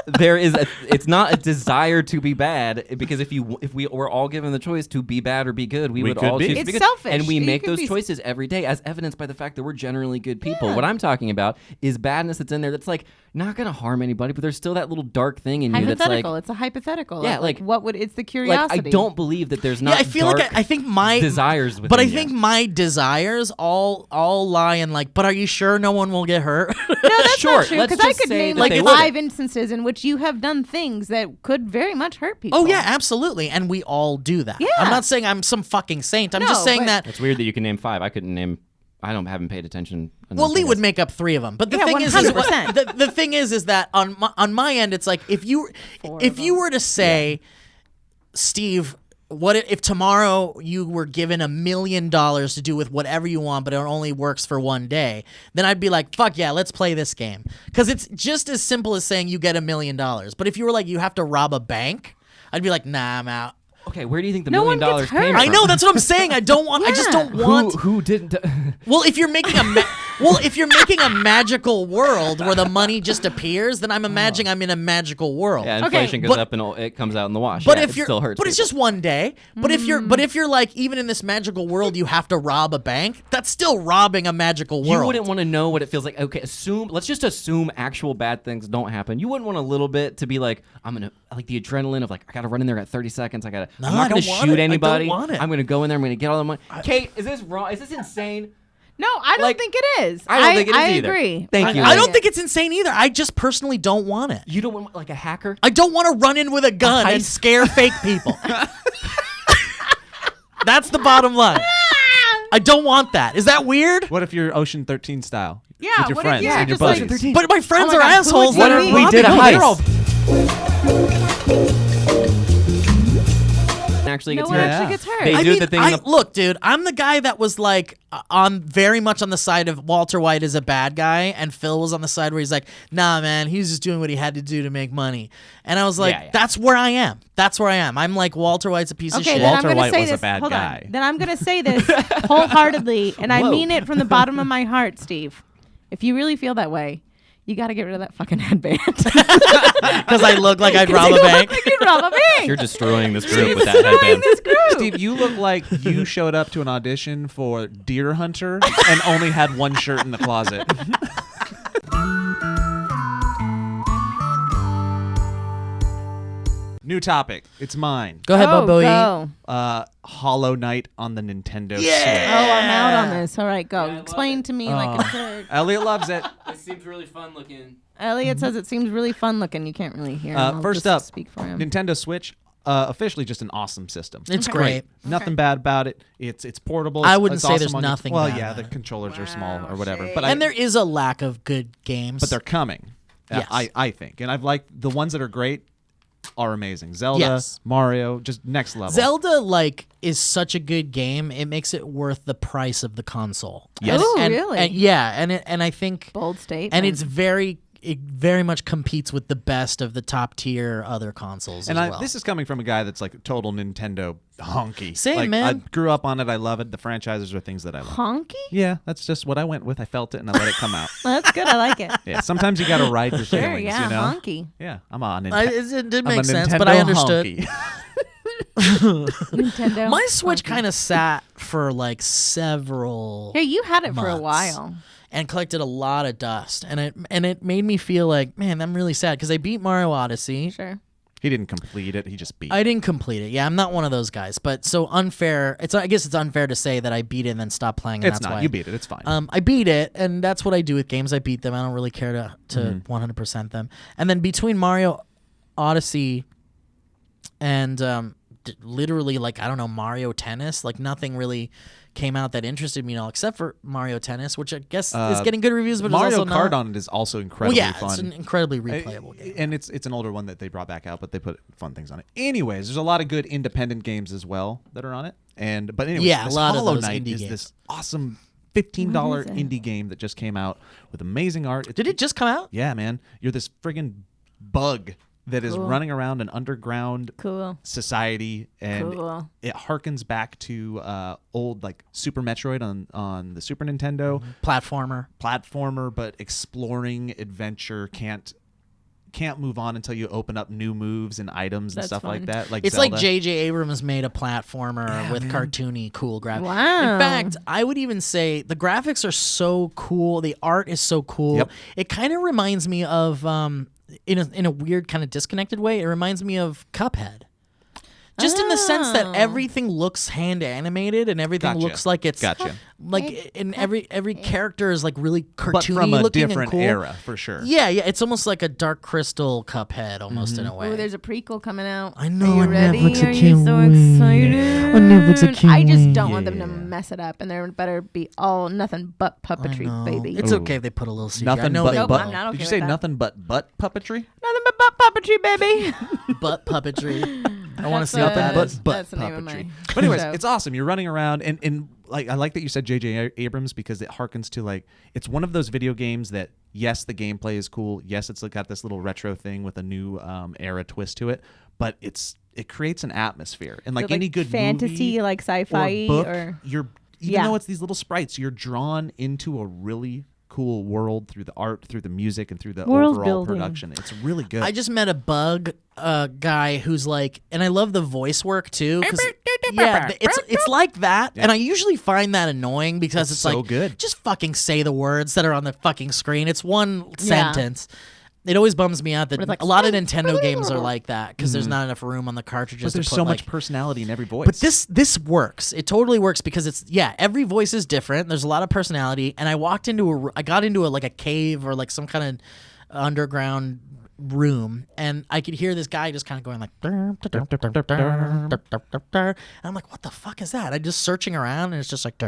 There is. It's not a desire to be bad because if we were all given the choice to be bad or be good, we would could all be. choose to It's be good. selfish. And we You make could those be- choices every day, as evidenced by the fact that we're generally good people. Yeah. What I'm talking about is badness that's in there that's like not gonna harm anybody, but there's still that little dark thing in you that's hypothetical. like. It's a hypothetical. Yeah, of, like- what would it's the Like curiosity. I don't believe that there's not. Yeah, I feel dark like I think my desires within but I you. think my desires all lie in like. But are you sure no one will get hurt? No, that's Sure, not true. let's Because I just could say name that like they 5 wouldn't. instances in which you have done things that could very much hurt people. Oh yeah, absolutely, and we all do that. Yeah. I'm not saying I'm some fucking saint. I'm No, just saying but- that. It's weird that you can name 5. I couldn't name. Haven't paid attention. Well, enough, Lee I would guess. make up 3 of them, but the Yeah, thing is 100%. the thing is that on my end, it's like if you were to say, Steve, what if tomorrow you were given $1 million to do with whatever you want, but it only works for one day? Then I'd be like, fuck yeah, let's play this game, because it's just as simple as saying you get $1 million. But if you were like you have to rob a bank, I'd be like, nah, I'm out. Okay, where do you think the No $1 one million gets came hurt. from? I know, that's what I'm saying. I don't want. I just Yeah. don't want. Who didn't? Well, if you're making a magical world where the money just appears, then I'm imagining I'm in a magical world. Yeah, inflation goes but- up and it comes out in the wash. But Yeah, if it you're, still hurts. but it's people. just one day. But if you're like, even in this magical world, you have to rob a bank. That's still robbing a magical world. You wouldn't want to know what it feels like. Okay, let's just assume actual bad things don't happen. You wouldn't want a little bit to be like, I'm gonna like the adrenaline of like I gotta run in there at 30 seconds. I'm I not gonna don't want shoot it. I don't anybody. want it. I'm gonna go in there. I'm gonna get all the money. Kate, is this wrong? Is this insane? No, I don't Like, think it is. I don't think it is I either. agree. Thank you. I don't think it's insane either. I just personally don't want it. You don't want like a hacker. I don't want to run in with a gun and heist? scare fake people. That's the bottom line. I don't want that. Is that weird? What if you're Ocean 13 style? Yeah, with your what if friends you're and your just like- buddies. But my friends Oh are my God, who assholes. would that you are be? We did a robbing- heist. Actually No gets one hurt. actually gets hurt. They I do mean, the thing in the look, dude, I'm the guy that was like on very much on the side of Walter White is a bad guy, and Phil was on the side where he's like, nah, man, he's just doing what he had to do to make money. And I was like, Yeah. that's where I am. That's where I am. I'm like, Walter White's a piece of Okay, shit. then I'm Walter gonna White say was a this. bad Hold guy. on. Then I'm gonna say this wholeheartedly, and I Whoa. mean it from the bottom of my heart, Steve. If you really feel that way, you got to get rid of that fucking headband. Because I look like I'd rob a bank. Like you'd rob a bank. You're destroying this group with that Destroying headband. this group. Steve, you look like you showed up to an audition for Deer Hunter and only had one shirt in the closet. New topic. It's mine. Go ahead, Oh, Bobo. go. Hollow Knight on the Nintendo Oh, Switch. I'm out on this. All right, go. Yeah, I love Explain it. to me like a third. Elliot loves it. It seems really fun looking. Elliot says it seems really fun looking. You can't really hear him. I'll First just up, speak for him. Nintendo Switch. Officially just an awesome system. It's great. Nothing bad about it. It's portable. I It's- wouldn't it's say awesome there's on your- nothing Well, bad yeah, about the it. controllers are small Wow, or whatever. shade. But And there is a lack of good games. but they're coming. Yes. I think, and I've liked the ones that are great are amazing. Zelda, Yes. Mario, just next level. Zelda is such a good game. It makes it worth the price of the console. Yes. Ooh, And- really? and yeah, and I think Bold statement. and it very much competes with the best of the top tier other consoles And as well. this is coming from a guy that's like a total Nintendo honky. Same, like, man. I grew up on it. I love it. The franchises are things that I love. honky. Yeah, that's just what I went with. I felt it and I let it come out. Well, that's good. I like it. Yeah, sometimes you got to ride your Sure. feelings, Yeah. you know? Honky. Yeah, I'm on it. It did I'm make a sense, Nintendo but I understood. honky. Nintendo. My Switch honky. kind of sat for like several Yeah, you had it for a months. while. and collected a lot of dust, and it made me feel like, man, I'm really sad because I beat Mario Odyssey. Sure. He didn't complete it. He just beat I didn't complete it. Yeah, I'm not one of those guys. But so unfair. I guess it's unfair to say that I beat it and then stopped playing. And It's that's not. why You beat it. It's fine. I beat it, and that's what I do with games. I beat them. I don't really care to Mm-hmm. 100% them. And then between Mario Odyssey and literally, like, I don't know, Mario Tennis, like nothing really came out that interested me at all, except for Mario Tennis, which I guess is getting good reviews, but Mario it's also Kart not. on it is also Well, incredibly yeah, fun. it's an incredibly replayable game. And it's an older one that they brought back out, but they put fun things on it. Anyways, there's a lot of good independent games as well that are on it. But anyways, Yeah, a this lot of Hollow those Knight indie is games. this awesome $15 What is it? indie game that just came out with amazing art. Did it just come out? Yeah, man. You're this friggin' bug that is Cool. running around an underground Cool. society, and Cool. it harkens back to old like Super Metroid on the Super Nintendo. Platformer, but exploring adventure. Can't move on until you open up new moves and items and That's stuff fun. like that. Like It's Zelda. like J.J. Abrams made a platformer with cartoony, cool graphics. Wow. In fact, I would even say the graphics are so cool. The art is so cool. Yep. It kind of reminds me of, in a weird kind of disconnected way, it reminds me of Cuphead. Just in the sense that Oh. everything looks hand animated and everything Gotcha. looks like it's Gotcha. like in every character is like really cartoony but from a looking and different cool. era for sure. Yeah, it's almost like a Dark Crystal Cuphead almost in a way. Oh, there's a prequel coming out. I know, Are you on ready? Netflix, I Are you can't so wait. excited? On Netflix, I can't I just wait. don't want them to Yeah. mess it up, and there better be all nothing but I puppetry, know. baby. It's Ooh. okay if they put a little CGI. Nothing I know but they Nope, will. I'm not okay Did you with say that. nothing but butt puppetry? Nothing but puppetry, baby. Butt puppetry. I want to That's, see what that but is. butt that's the name of puppetry. my But anyways, show. it's awesome. You're running around, and like I like that you said J.J. Abrams because it harkens to like it's one of those video games that yes, the gameplay is cool. Yes, it's got this little retro thing with a new era twist to it, but it creates an atmosphere. And like So, any good fantasy, movie like or sci-fi, book, or you're even Yeah. though it's these little sprites, you're drawn into a really cool world through the art, through the music, and through the World overall building. production. It's really good. I just met a bug guy who's like, and I love the voice work too. 'Cause, yeah, it's like that, and I usually find that annoying because it's so like, good. just fucking say the words that are on the fucking screen. It's one Yeah. sentence. It always bums me out that But it's like, a lot of Nintendo games are like that because there's not enough room on the cartridges. but there's to put, so like, much personality in every voice. But this works. It totally works because it's every voice is different. There's a lot of personality, and I got into like a cave or like some kind of underground room, and I could hear this guy just kind of going like, and I'm like, what the fuck is that? I'm just searching around, and it's just like,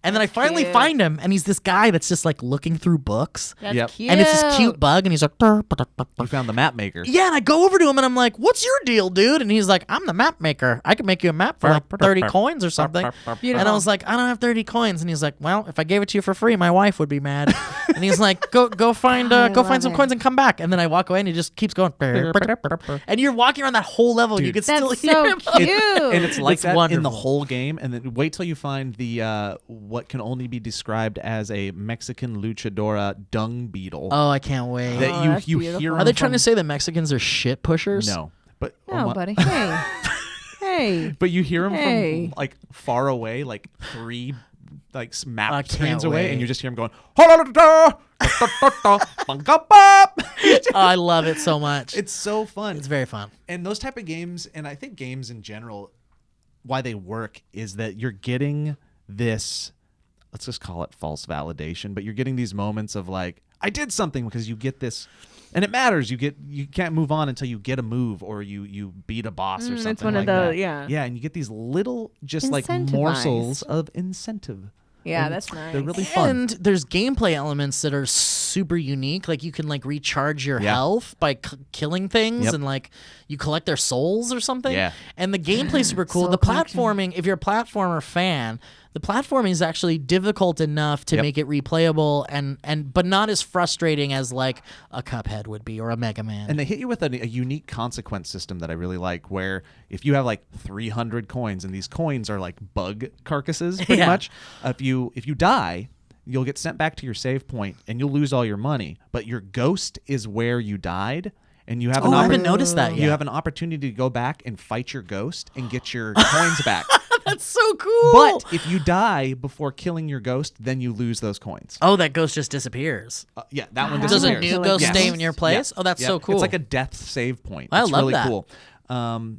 and then I finally cute. find him, and he's this guy that's just like looking through books, That's Yep. cute. and it's this cute bug, and he's like, You found the map maker. yeah, and I go over to him and I'm like, what's your deal, dude? And he's like, I'm the map maker. I can make you a map for like 30 coins or something. And I was like, I don't have 30 coins. And he's like, well, if I gave it to you for free, my wife would be mad. And he's like, go find some coins and come back. And then I walk away and he just keeps going. And you're walking around that whole level and you can still That's hear so him. cute. And it's like It's that in the wonderful. whole game. And then wait till you find the what can only be described as a Mexican luchadora dung beetle. Oh, I can't wait. that Oh, you that's you beautiful. hear. Are they him trying to from- say that Mexicans are shit pushers? No, but No, buddy. Hey. Hey. But you hear him Hey. from like far away, like 3 like I map can't screens away, wait. and you just hear him going. Oh, I love it so much. It's so fun. It's very fun. And those type of games, and I think games in general, why they work is that you're getting this, let's just call it false validation, but you're getting these moments of like, I did something, because you get this, and it matters. You can't move on until you get a move or you beat a boss or something. it's one of like the- that. yeah. Yeah, and you get these little just like Incentivized. morsels of incentive. Yeah, And that's nice. They're really fun. And there's gameplay elements that are super unique. Like you can like recharge your Yeah. health by killing things, Yep. and like you collect their souls or something. Yeah. And the gameplay's super cool. Soul The collection. platforming, if you're a platformer fan, the platforming is actually difficult enough to Yep. make it replayable and but not as frustrating as like a Cuphead would be or a Mega Man. And they hit you with a unique consequence system that I really like, where if you have like 300 coins, and these coins are like bug carcasses, pretty Yeah. much. If you die, you'll get sent back to your save point, and you'll lose all your money. But your ghost is where you died, and you have Oh, an I haven't noticed that You yet. have an opportunity to go back and fight your ghost and get your coins back. That's so cool. But if you die before killing your ghost, then you lose those coins. oh, that ghost just disappears. Yeah, that one Does Does a disappears. new Killing ghost ghosts. stay in your place? Yeah. Oh, that's Yeah. so cool. It's like a death save point. I It's love really that. cool.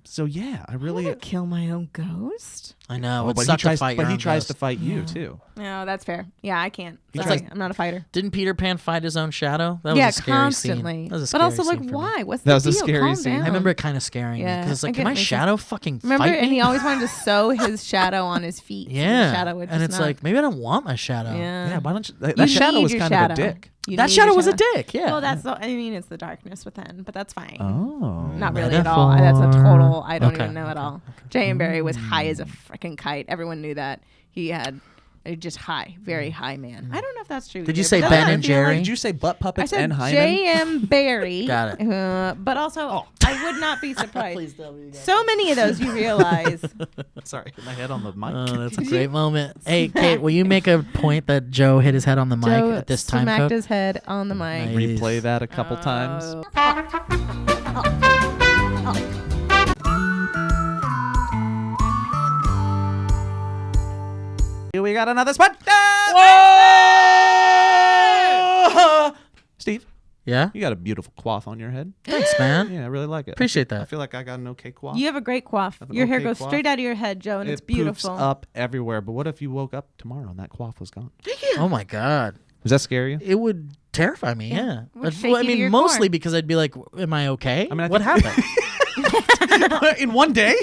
So yeah, I really. I'm gonna kill my own ghost. I know. Oh, It but he sucks to tries. fight But your he own tries ghost. to fight you too. No, that's fair. Yeah, I can't. That's Sorry, like- I'm not a fighter. Didn't Peter Pan fight his own shadow? That was Yeah, a scary constantly. scene. That was a But scary also, like, scene for me. why? What's That the was a deal? scary Calm scene. down. I remember it kind of scaring me Yeah, because like, I can get my it, makes shadow fucking Remember, fight and me? he always wanted to sew his shadow on his feet. so Yeah, the shadow would and just it's not- like maybe I don't want my shadow. yeah. Yeah, why don't you? That You shadow need was your kind shadow. of a dick. You That need shadow your was a dick. Yeah. Well, that's the. I mean, it's the darkness within, but that's fine. Oh, Not really at all. That's a total. I don't Okay, even know at all. Jay and Barry was high as a freaking kite. Everyone knew that. He had just high, very high man. I don't know if that's true. Did you either, say but Ben that's and what I feel Jerry? Did you say butt I puppets said and hymen? J.M. Barry. Got it. But also, I would not be surprised. Please tell me you got So many of those you realize. Sorry, hit my head on the mic. Oh, that's a great moment. Hey, Kate, will you make a point that Joe hit his head on the mic Joe at this time smacked code? his head on the mic. Nice. Replay that a couple times. Oh. Here we got another spot. Steve, Yeah? you got a beautiful coif on your head. Thanks, man. Yeah, I really like it. Appreciate I that. feel like I got an okay coif. You have a great coif. Have an Your hair okay goes coif. straight out of your head, Joe, and it it's beautiful. poofs up everywhere. But what if you woke up tomorrow and that coif was gone? Oh my God. Does that scare you? It would terrify me, yeah. Would But- shake well, I you to mean, your mostly core. because I'd be like, am I okay? I mean, I what think- happened? In one day?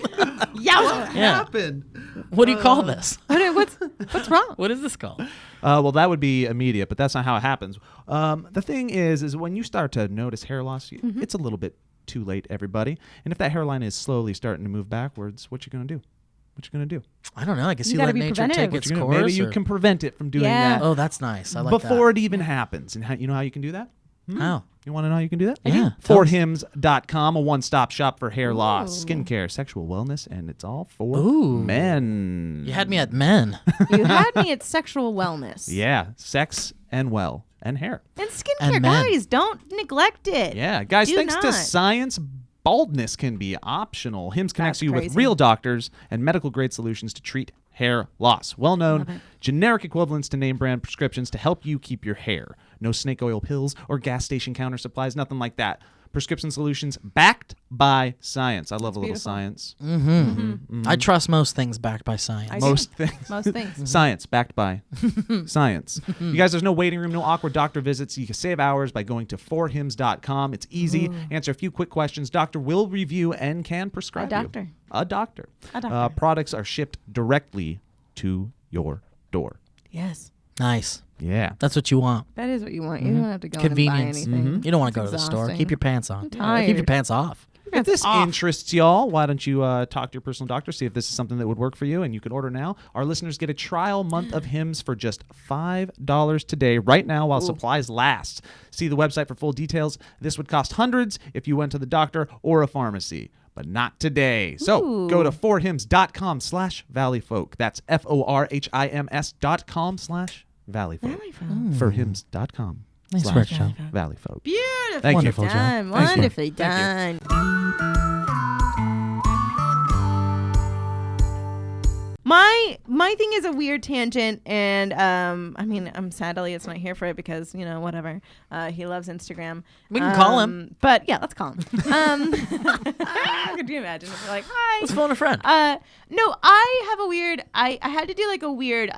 Yeah. Yeah. happened? What do you call this? What's wrong? What is this called? Well, that would be immediate, but that's not how it happens. The thing is when you start to notice hair loss, it's a little bit too late, everybody. And if that hairline is slowly starting to move backwards, what you gonna do? What you gonna do? I don't know. I guess You you gotta let be nature preventive. take What its You gonna- course. maybe you or- can prevent it from doing Yeah. that Oh, that's nice. I like before it even happens. And you know how you can do that? that. How? You want to know how you can do that? Yeah. ForHims.com, a one-stop shop for hair loss, skincare, sexual wellness, and it's all for Ooh. men. You had me at men. You had me at sexual wellness. Yeah, sex and well and hair. And skincare, And men. guys, don't neglect it. Yeah, guys, Do thanks to not. science, baldness can be optional. Hims connects That's you with crazy. real doctors and medical-grade solutions to treat hair loss. Well-known generic equivalents to name brand prescriptions to help you keep your hair. No snake oil pills or gas station counter supplies, nothing like that. Prescription solutions backed by science. I love a little science. I trust most things backed by science. Most things. Most things. Science backed by science. You guys, there's no waiting room, no awkward doctor visits. You can save hours by going to forhims.com. It's easy. Answer a few quick questions. Doctor will review and can prescribe A doctor. you. A doctor. A doctor. Products are shipped directly to your door. Yes. Nice. Yeah. That's what you want. That is what you want. You don't have to go Convenience. and buy anything. You don't want to go It's to the store. exhausting. Keep your pants on. tired. Keep your pants off. If this interests y'all, why don't you talk to your personal doctor, see if this is something that would work for you, and you can order now. Our listeners get a trial month of Hims for just $5 today, right now, while supplies last. See the website for full details. This would cost hundreds if you went to the doctor or a pharmacy, but not today. So go to forhims.com/Valleyfolk. That's FORHIMS.com/Valleyfolk. Forhims.com. Nice work, Joe. Valleyfolk. Beautiful. Thank you. Wonderful, Joe. Done. Thank you. Wonderfully Thank you. done. My thing is a weird tangent, and I mean, I'm sad Elliot's not here for it because, you know, whatever. He loves Instagram. We can call him. But yeah, let's call him. Could you imagine if you're like, hi? Let's phone a friend. No, I have a weird. I had to do like a weird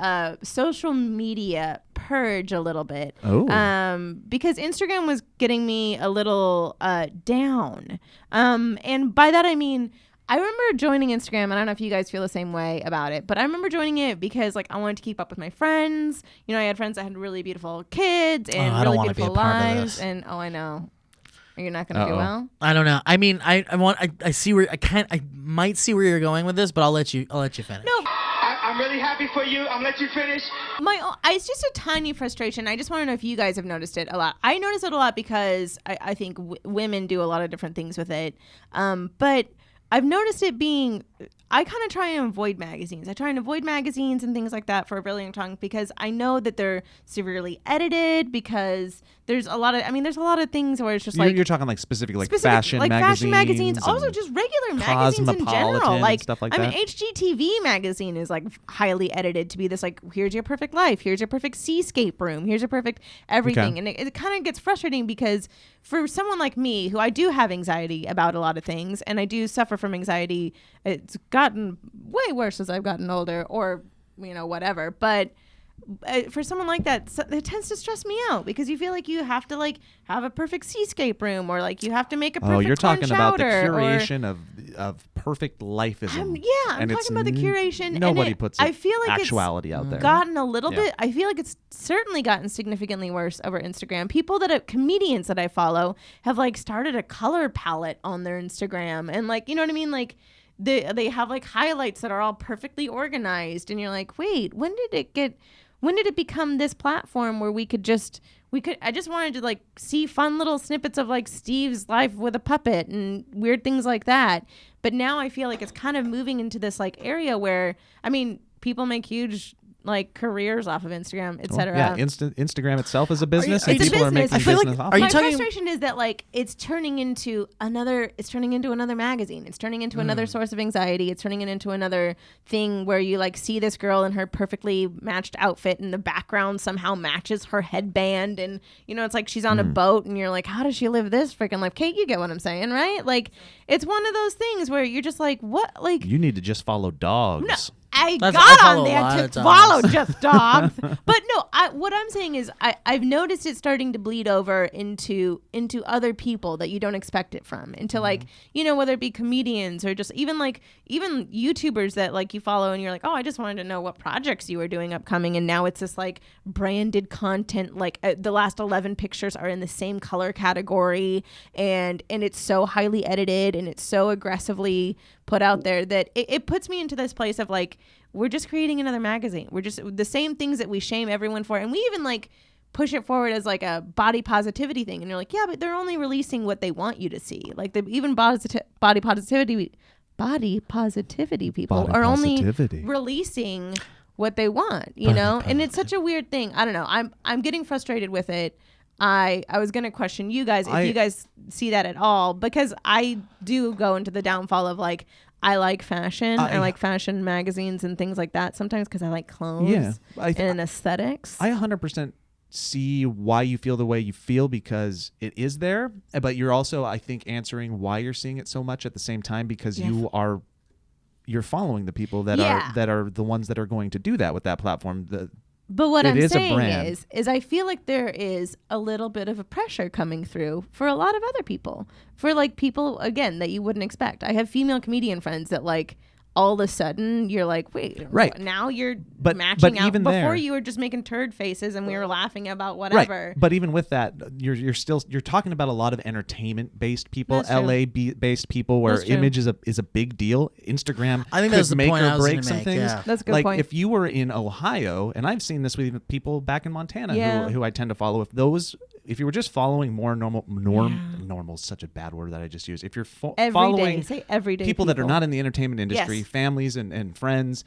social media purge a little bit. Oh. Because Instagram was getting me a little down. And by that I mean, I remember joining Instagram, and I don't know if you guys feel the same way about it, but I remember joining it because like I wanted to keep up with my friends. You know, I had friends that had really beautiful kids and I don't really wanna be a beautiful part of lives. this. And I know. You're not gonna do well. I don't know. I mean, I see where I might see where you're going with this, but I'll let you finish. No, I'm really happy for you. I'm let you finish. It's just a tiny frustration. I just want to know if you guys have noticed it a lot. I notice it a lot because I think women do a lot of different things with it. But I've noticed it being, I kind of try and avoid magazines. I try and avoid magazines and things like that for a really long time because I know that they're severely edited, because there's a lot of things where it's just You're talking like specific fashion magazines, also just regular magazines in general. Cosmopolitan Like stuff like I mean, that. HGTV magazine is like highly edited to be this like, here's your perfect life, here's your perfect seascape room, here's your perfect everything. Okay. And it kind of gets frustrating because for someone like me, who I do have anxiety about a lot of things, and I do suffer from anxiety, it's gotten way worse as I've gotten older, or, you know, whatever. But for someone like that, it tends to stress me out because you feel like you have to like have a perfect seascape room, or like you have to make a perfect you're talking about the chowder, curation of perfect lifeism. I'm talking about the curation. Nobody and puts I feel like actuality out there. Gotten a little bit. I feel like it's certainly gotten significantly worse over Instagram. Comedians that I follow have like started a color palette on their Instagram, and like, you know what I mean, like. They have like highlights that are all perfectly organized, and you're like, wait, when did it become this platform where I just wanted to like see fun little snippets of like Steve's life with a puppet and weird things like that. But now I feel like it's kind of moving into this like area where, I mean, people make huge like careers off of Instagram, etc. Yeah, Instagram itself is a business, and It's a people are business. making I feel business like- off are of you My it. talking- frustration is that like it's turning into another magazine. It's turning into another source of anxiety. It's turning it into another thing where you like see this girl in her perfectly matched outfit, and the background somehow matches her headband, and you know, it's like she's on a boat, and you're like, how does she live this freaking life? Kate, you get what I'm saying, right? Like, it's one of those things where you're just like, what? Like, You need to just follow dogs. no, I I got follow on a lot there of to dogs. follow just dogs. But no, what I'm saying is I've noticed it starting to bleed over into other people that you don't expect it from. Into like, you know, whether it be comedians or just even YouTubers that like you follow, and you're like, oh, I just wanted to know what projects you were doing upcoming. And now it's this like branded content, like the last 11 pictures are in the same color category, and it's so highly edited, and it's so aggressively put out there that it puts me into this place of like, we're just creating another magazine. We're just the same things that we shame everyone for, and we even like push it forward as like a body positivity thing, and you're like, yeah, but they're only releasing what they want you to see. Like even body positivity people are only releasing what they want, you know. And it's such a weird thing. I don't know, I'm getting frustrated with it. I was going to question you guys if you guys see that at all, because I do go into the downfall of like, I like fashion. I like fashion magazines and things like that sometimes because I like clothes and aesthetics. I 100% see why you feel the way you feel because it is there, but you're also, I think, answering why you're seeing it so much at the same time because you're following the people that are the ones that are going to do that with that platform. But what I'm saying brand. is I feel like there is a little bit of a pressure coming through for a lot of other people, for like people again that you wouldn't expect. I have female comedian friends that like all of a sudden you're like, wait, right now you're but matching out. Even before you were just making turd faces and we were laughing about whatever. Right. But even with that, you're talking about a lot of entertainment based people, LA based people, where image is a big deal. Instagram, I think could that's the make point I or was break gonna some make, things. yeah. That's a good like point. if you were in Ohio, and I've seen this with even people back in Montana Yeah. who I tend to follow. If you were just following more normal is such a bad word that I just used. If you're following everyday people that are not in the entertainment industry, Yes. families and friends,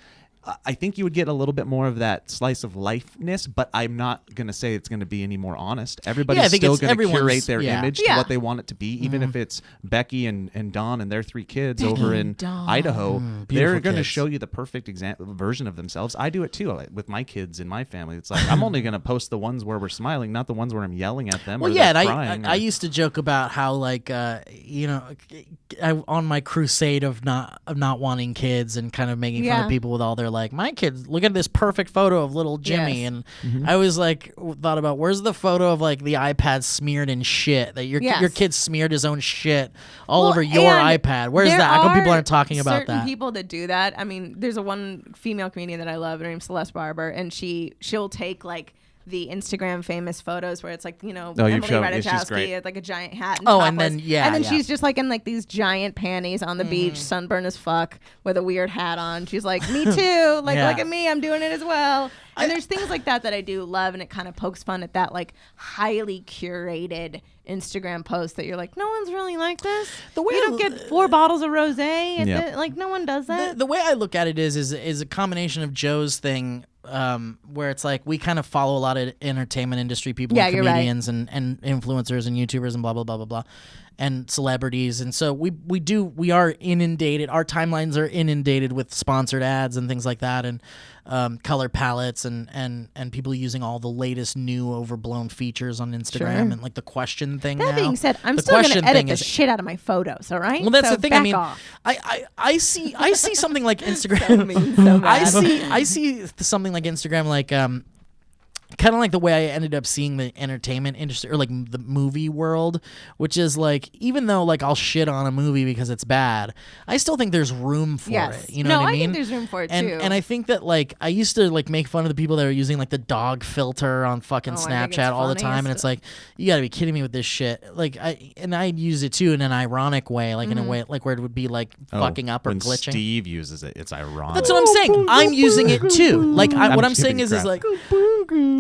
I think you would get a little bit more of that slice of lifeness, but I'm not going to say it's going to be any more honest. Everybody's still going to curate their image to what they want it to be, even if it's Becky and Dawn and their 3 kids over in Idaho. They're going to show you the perfect version of themselves. I do it too with my kids in my family. It's like I'm only going to post the ones where we're smiling, not the ones where I'm yelling at them or they're crying. I used to joke about how like on my crusade of not wanting kids and kind of making fun of people with all their like, my kids, look at this perfect photo of little Jimmy. Yes. And I was like, thought about where's the photo of like the iPad smeared in shit that your kid smeared his own shit all over your iPad. Where's that? How come people aren't talking about that? Certain people that do that. I mean, there's one female comedian that I love. Her name's Celeste Barber, and she'll take like the Instagram famous photos where it's like, Emily Ratajkowski with like a giant hat and topless. and then she's just like in like these giant panties on the beach, sunburned as fuck, with a weird hat on. She's like, me too. Like, look at me, I'm doing it as well. And there's things like that I do love, and it kind of pokes fun at that like highly curated Instagram post that you're like, no one's really like this. The way you don't get 4 bottles of rosé, like no one does that. The way I look at it is a combination of Joe's thing. Where it's like we kind of follow a lot of entertainment industry people, and comedians and influencers and YouTubers and blah blah blah blah blah, and celebrities, and so we are inundated. Our timelines are inundated with sponsored ads and things like that, and color palettes and people using all the latest new overblown features on Instagram and like the question thing. That now. being said, I'm still going to edit the shit out of my photos. All right. Well, that's the thing. I mean, off. I see something like Instagram. I see something like Instagram, like kind of like the way I ended up seeing the entertainment industry or like the movie world, which is like, even though like I'll shit on a movie because it's bad, I still think there's room for it. You know what I mean? I think there's room for it too. And I think that like I used to like make fun of the people that are using like the dog filter on fucking Snapchat all the time, and it's like, you got to be kidding me with this shit. Like I use it too in an ironic way, like in a way like where it would be like fucking up or when glitching. Steve uses it, it's ironic. That's what I'm saying. I'm using it too. Like what I'm saying is like.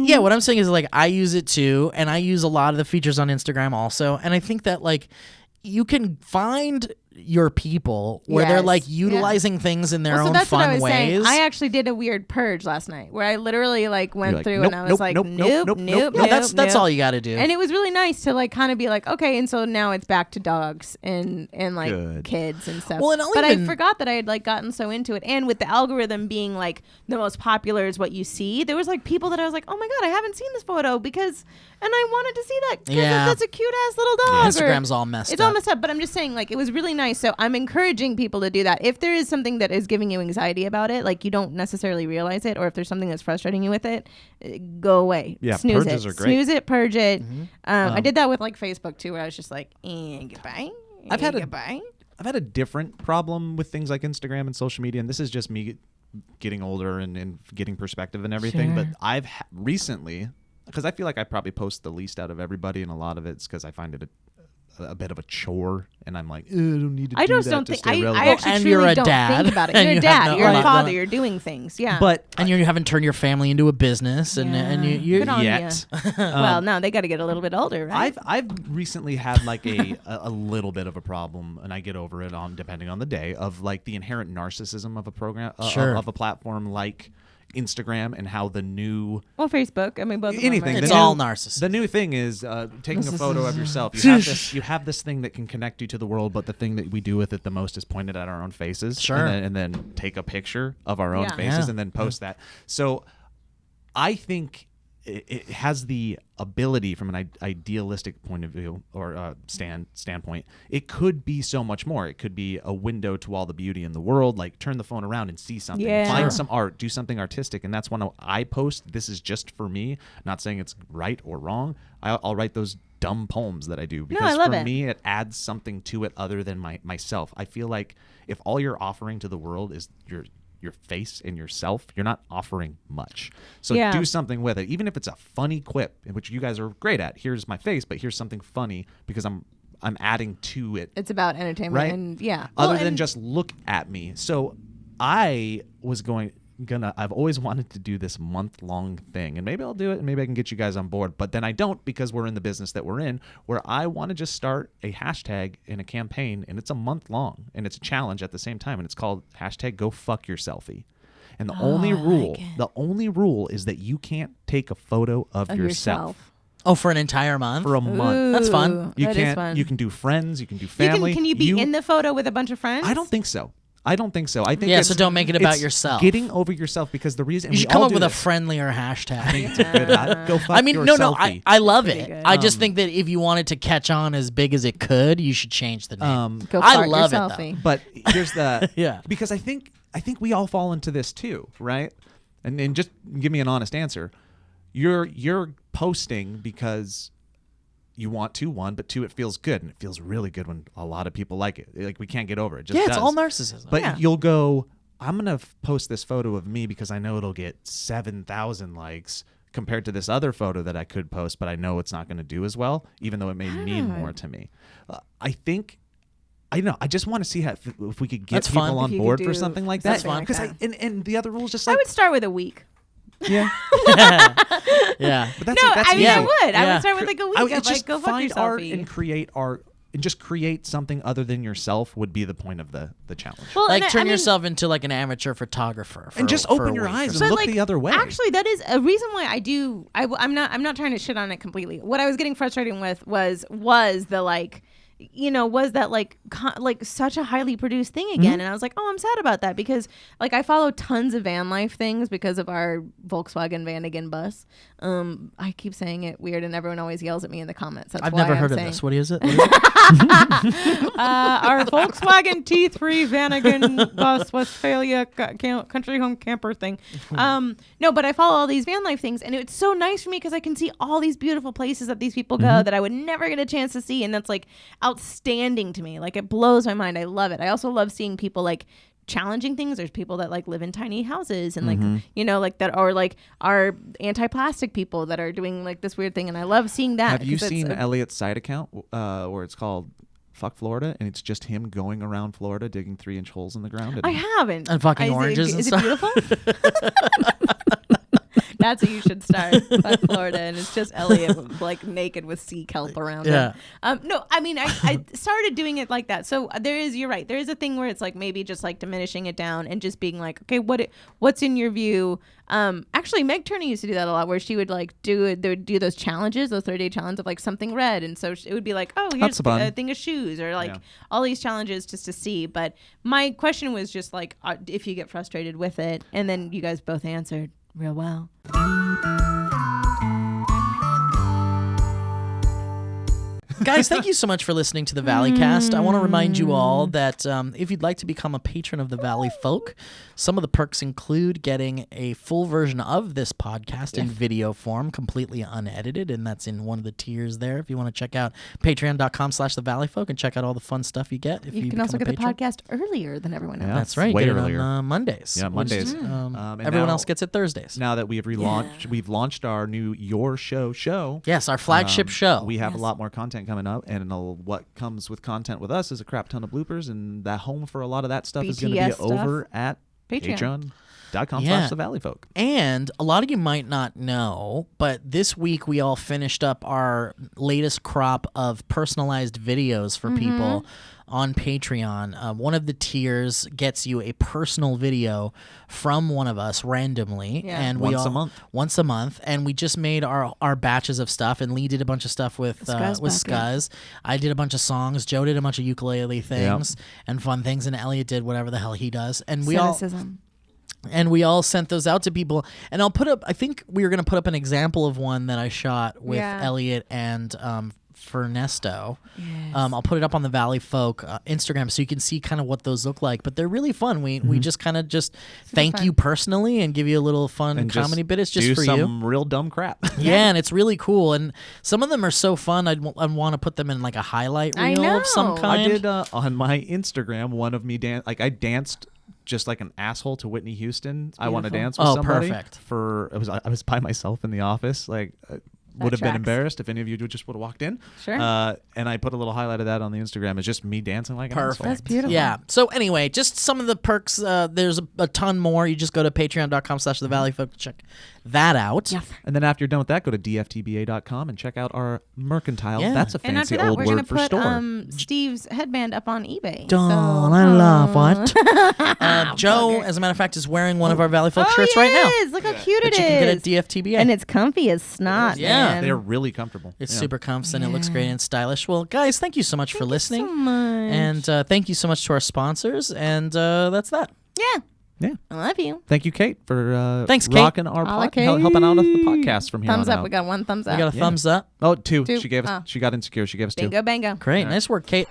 Yeah, what I'm saying is like I use it too, and I use a lot of the features on Instagram also, and I think that like you can find your people where they're like utilizing things in their own that's fun what I was ways. Saying. I actually did a weird purge last night where I literally like went through and I was like, nope. That's all you got to do. And it was really nice to like kind of be like, okay, and so now it's back to dogs and like kids and stuff. Well, and I forgot that I had like gotten so into it, and with the algorithm being like the most popular is what you see, there was like people that I was like, oh my god, I haven't seen this photo and I wanted to see that because that's a cute ass little dog. Instagram's all messed up. It's all messed up, but I'm just saying like it was really nice. So I'm encouraging people to do that. If there is something that is giving you anxiety about it, like you don't necessarily realize it, or if there's something that's frustrating you with it, go away. Yeah, snooze purges it. are great. Snooze it, purge it. I did that with like Facebook too, where I was just like, goodbye. I've had goodbye. I've had a different problem with things like Instagram and social media, and this is just me getting older and getting perspective and everything. But I've recently, because I feel like I probably post the least out of everybody, and a lot of it's because I find it a bit of a chore, and I'm like, I don't need to do that. I actually and truly you're a don't dad. think about it. And You're a you dad. have You're a no- father. You're doing things. Yeah. And you haven't turned your family into a business, and you Good on yet. ya. Well, no, they got to get a little bit older, right? I've recently had like a little bit of a problem, and I get over it depending on the day, of like the inherent narcissism of a program of a platform like Instagram, and how the new Facebook. I mean, both of them, anything. right? It's all narcissism. The new thing is taking a photo of yourself. You have this thing that can connect you to the world, but the thing that we do with it the most is point it at our own faces. Sure. And then take a picture of our own faces and then post that. So I think it has the ability from an idealistic point of view or standpoint. It could be so much more. It could be a window to all the beauty in the world. Like turn the phone around and see something. Yeah. Find some art. Do something artistic. And that's when I post. This is just for me. Not saying it's right or wrong. I'll write those dumb poems that I do because I love for it. me it adds something to it other than myself. I feel like if all you're offering to the world is your face and yourself, you're not offering much. So Yeah. do something with it, even if it's a funny quip, which you guys are great at. Here's my face, but here's something funny because I'm adding to it. It's about entertainment, Right. and yeah. Other Well, than and- just look at me. So I was I've always wanted to do this month-long thing, and maybe I'll do it, and maybe I can get you guys on board, but then I don't because we're in the business that we're in, where I want to just start a hashtag in a campaign, and it's a month long, and it's a challenge at the same time, and it's called hashtag Go Fuck Yourselfie. And the only rule is that you can't take a photo of yourself Oh, for an entire month? for a month. That's fun. Ooh, You that is can't. fun. You can do friends. You can do family. Can you be in the photo with a bunch of friends? I don't think so. I think Yeah, so don't make it about it's yourself. Getting over yourself because the reason You we should come all up do with a this. friendly hashtag. It's a good, go fuck I mean, no, yourselfie. I love Pretty it. good. I just think that if you want it to catch on as big as it could, you should change the name. Go I fart love your it, though. selfie. But here's the Yeah. because I think we all fall into this too, right? And just give me an honest answer. You're posting because you want to, one, but two, it feels good, and it feels really good when a lot of people like it. Like we can't get over it. Just Yeah, it's does. all narcissism. But you'll go, I'm gonna post this photo of me because I know it'll get 7,000 likes compared to this other photo that I could post, but I know it's not going to do as well, even though it may mean more to me. I just want to see if we could get That's people fun. on If you board could for do something like something that. like Because that. and the other rules just I like would start with a week. yeah, yeah. but that's No, that's I mean easy. I would. I Yeah. would start with like a week I of it's like just go fuck find yourself. art and create art and just create something other than yourself would be the point of the challenge. Well, Like and turn I mean, yourself into like an amateur photographer. And just for open a your week or eyes and something. look like, the other way. Actually, that is a reason why I do. I'm not trying to shit on it completely. What I was getting frustrated with was the like, was that like like such a highly produced thing again, and I was like, oh, I'm sad about that because like I follow tons of van life things because of our Volkswagen Vanagon bus. I keep saying it weird, and everyone always yells at me in the comments. That's I've why never I'm heard of saying, this. What is it? our Volkswagen T3 Vanagon bus Westphalia country home camper thing. No, but I follow all these van life things, and it's so nice for me because I can see all these beautiful places that these people go that I would never get a chance to see, and that's like outstanding to me. Like it blows my mind. I love it. I also love seeing people like challenging things. There's people that like live in tiny houses and like like that, or like are anti-plastic people that are doing like this weird thing, and I love seeing that. Have you 'cause it's seen a- Elliot's side account where it's called Fuck Florida, and it's just him going around Florida digging 3-inch holes in the ground? I haven't. And fucking Is it- oranges and is stuff. it beautiful? That's what you should start. Fuck Florida, and it's just Elliot like naked with sea kelp around Yeah. him. No, I mean I started doing it like that. So you're right. There is a thing where it's like maybe just like diminishing it down and just being like, okay, what's in your view? Actually, Meg Turney used to do that a lot, where she would like they would do those challenges, those 30-day challenges of like something red, and so it would be like, oh, here's That's fun. a thing of shoes, or like all these challenges just to see. But my question was just like, if you get frustrated with it, and then you guys both answered real well. Guys, thank you so much for listening to the Valleycast. I want to remind you all that if you'd like to become a patron of the Valleyfolk, some of the perks include getting a full version of this podcast in video form, completely unedited, and that's in one of the tiers there. If you want to check out patreon.com/thevalleyfolk and check out all the fun stuff you get if you You can become also a get the patron. podcast earlier than everyone else. Yeah. That's right. Way Get it earlier. on Mondays. Yeah, which, Mondays. and now- everyone else gets it Thursdays. Now that we've relaunched, we've launched our new Your Show. Yes, our flagship show. We have a lot more content coming up, and what comes with content with us is a crap ton of bloopers, and that home for a lot of that stuff is going to be BTS stuff. over at Patreon. patreon.com/thevalleyfolk. And a lot of you might not know, but this week we all finished up our latest crop of personalized videos for people on Patreon. One of the tiers gets you a personal video from one of us randomly, Yeah. and we Once a all, month. Once a month, and we just made our batches of stuff. And Lee did a bunch of stuff with Scuzz Scuzz. I did a bunch of songs. Joe did a bunch of ukulele things and fun things, and Elliot did whatever the hell he does. And we all Cynicism. And we all sent those out to people. And I'll put up, I think we were going to put up an example of one that I shot with Elliot and Fernesto. Yes. I'll put it up on the Valleyfolk Instagram so you can see kind of what those look like. But they're really fun. We just kind of thank you personally and give you a little fun And comedy bit. It's just do for some real dumb crap. Yeah, and it's really cool. And some of them are so fun. I'd want to put them in like a highlight I reel of some know. kind. I did on my Instagram one of me I danced just like an asshole to Whitney Houston. I want to dance with somebody. Perfect. I was by myself in the office. Like would have been tracks. embarrassed if any of you just would have walked in. Sure. And I put a little highlight of that on the Instagram. It's just me dancing like an asshole. That's beautiful. Yeah. So anyway, just some of the perks. There's a ton more. You just go to patreon.com/thevalleyfolk to check that out. Yeah. And then after you're done with that, go to dftba.com and check out our mercantile. Yeah. That's a And after fancy that, old we're gonna word for put store. Steve's headband up on eBay. Don't I love what? Joe, as a matter of fact, is wearing one of our Valleyfolk shirts right now. Look how cute That it you is. can get at DFTBA. And it's comfy as snot. Yeah. man. They're really comfortable. It's Yeah. super comfy and it looks great and stylish. Well, guys, thank you so much for listening. so much. And thank you so much to our sponsors. And that's that. Yeah. Yeah. I love you. Thank you, Kate, for Thanks, Kate. rocking our Holla, helping out with the podcast from here Thumbs on up. out. We got one thumbs up. We got a thumbs up. Oh, two. Two. She gave us. Oh. She got insecure. She gave us two. Bingo, bango. Great. Nice work, Kate.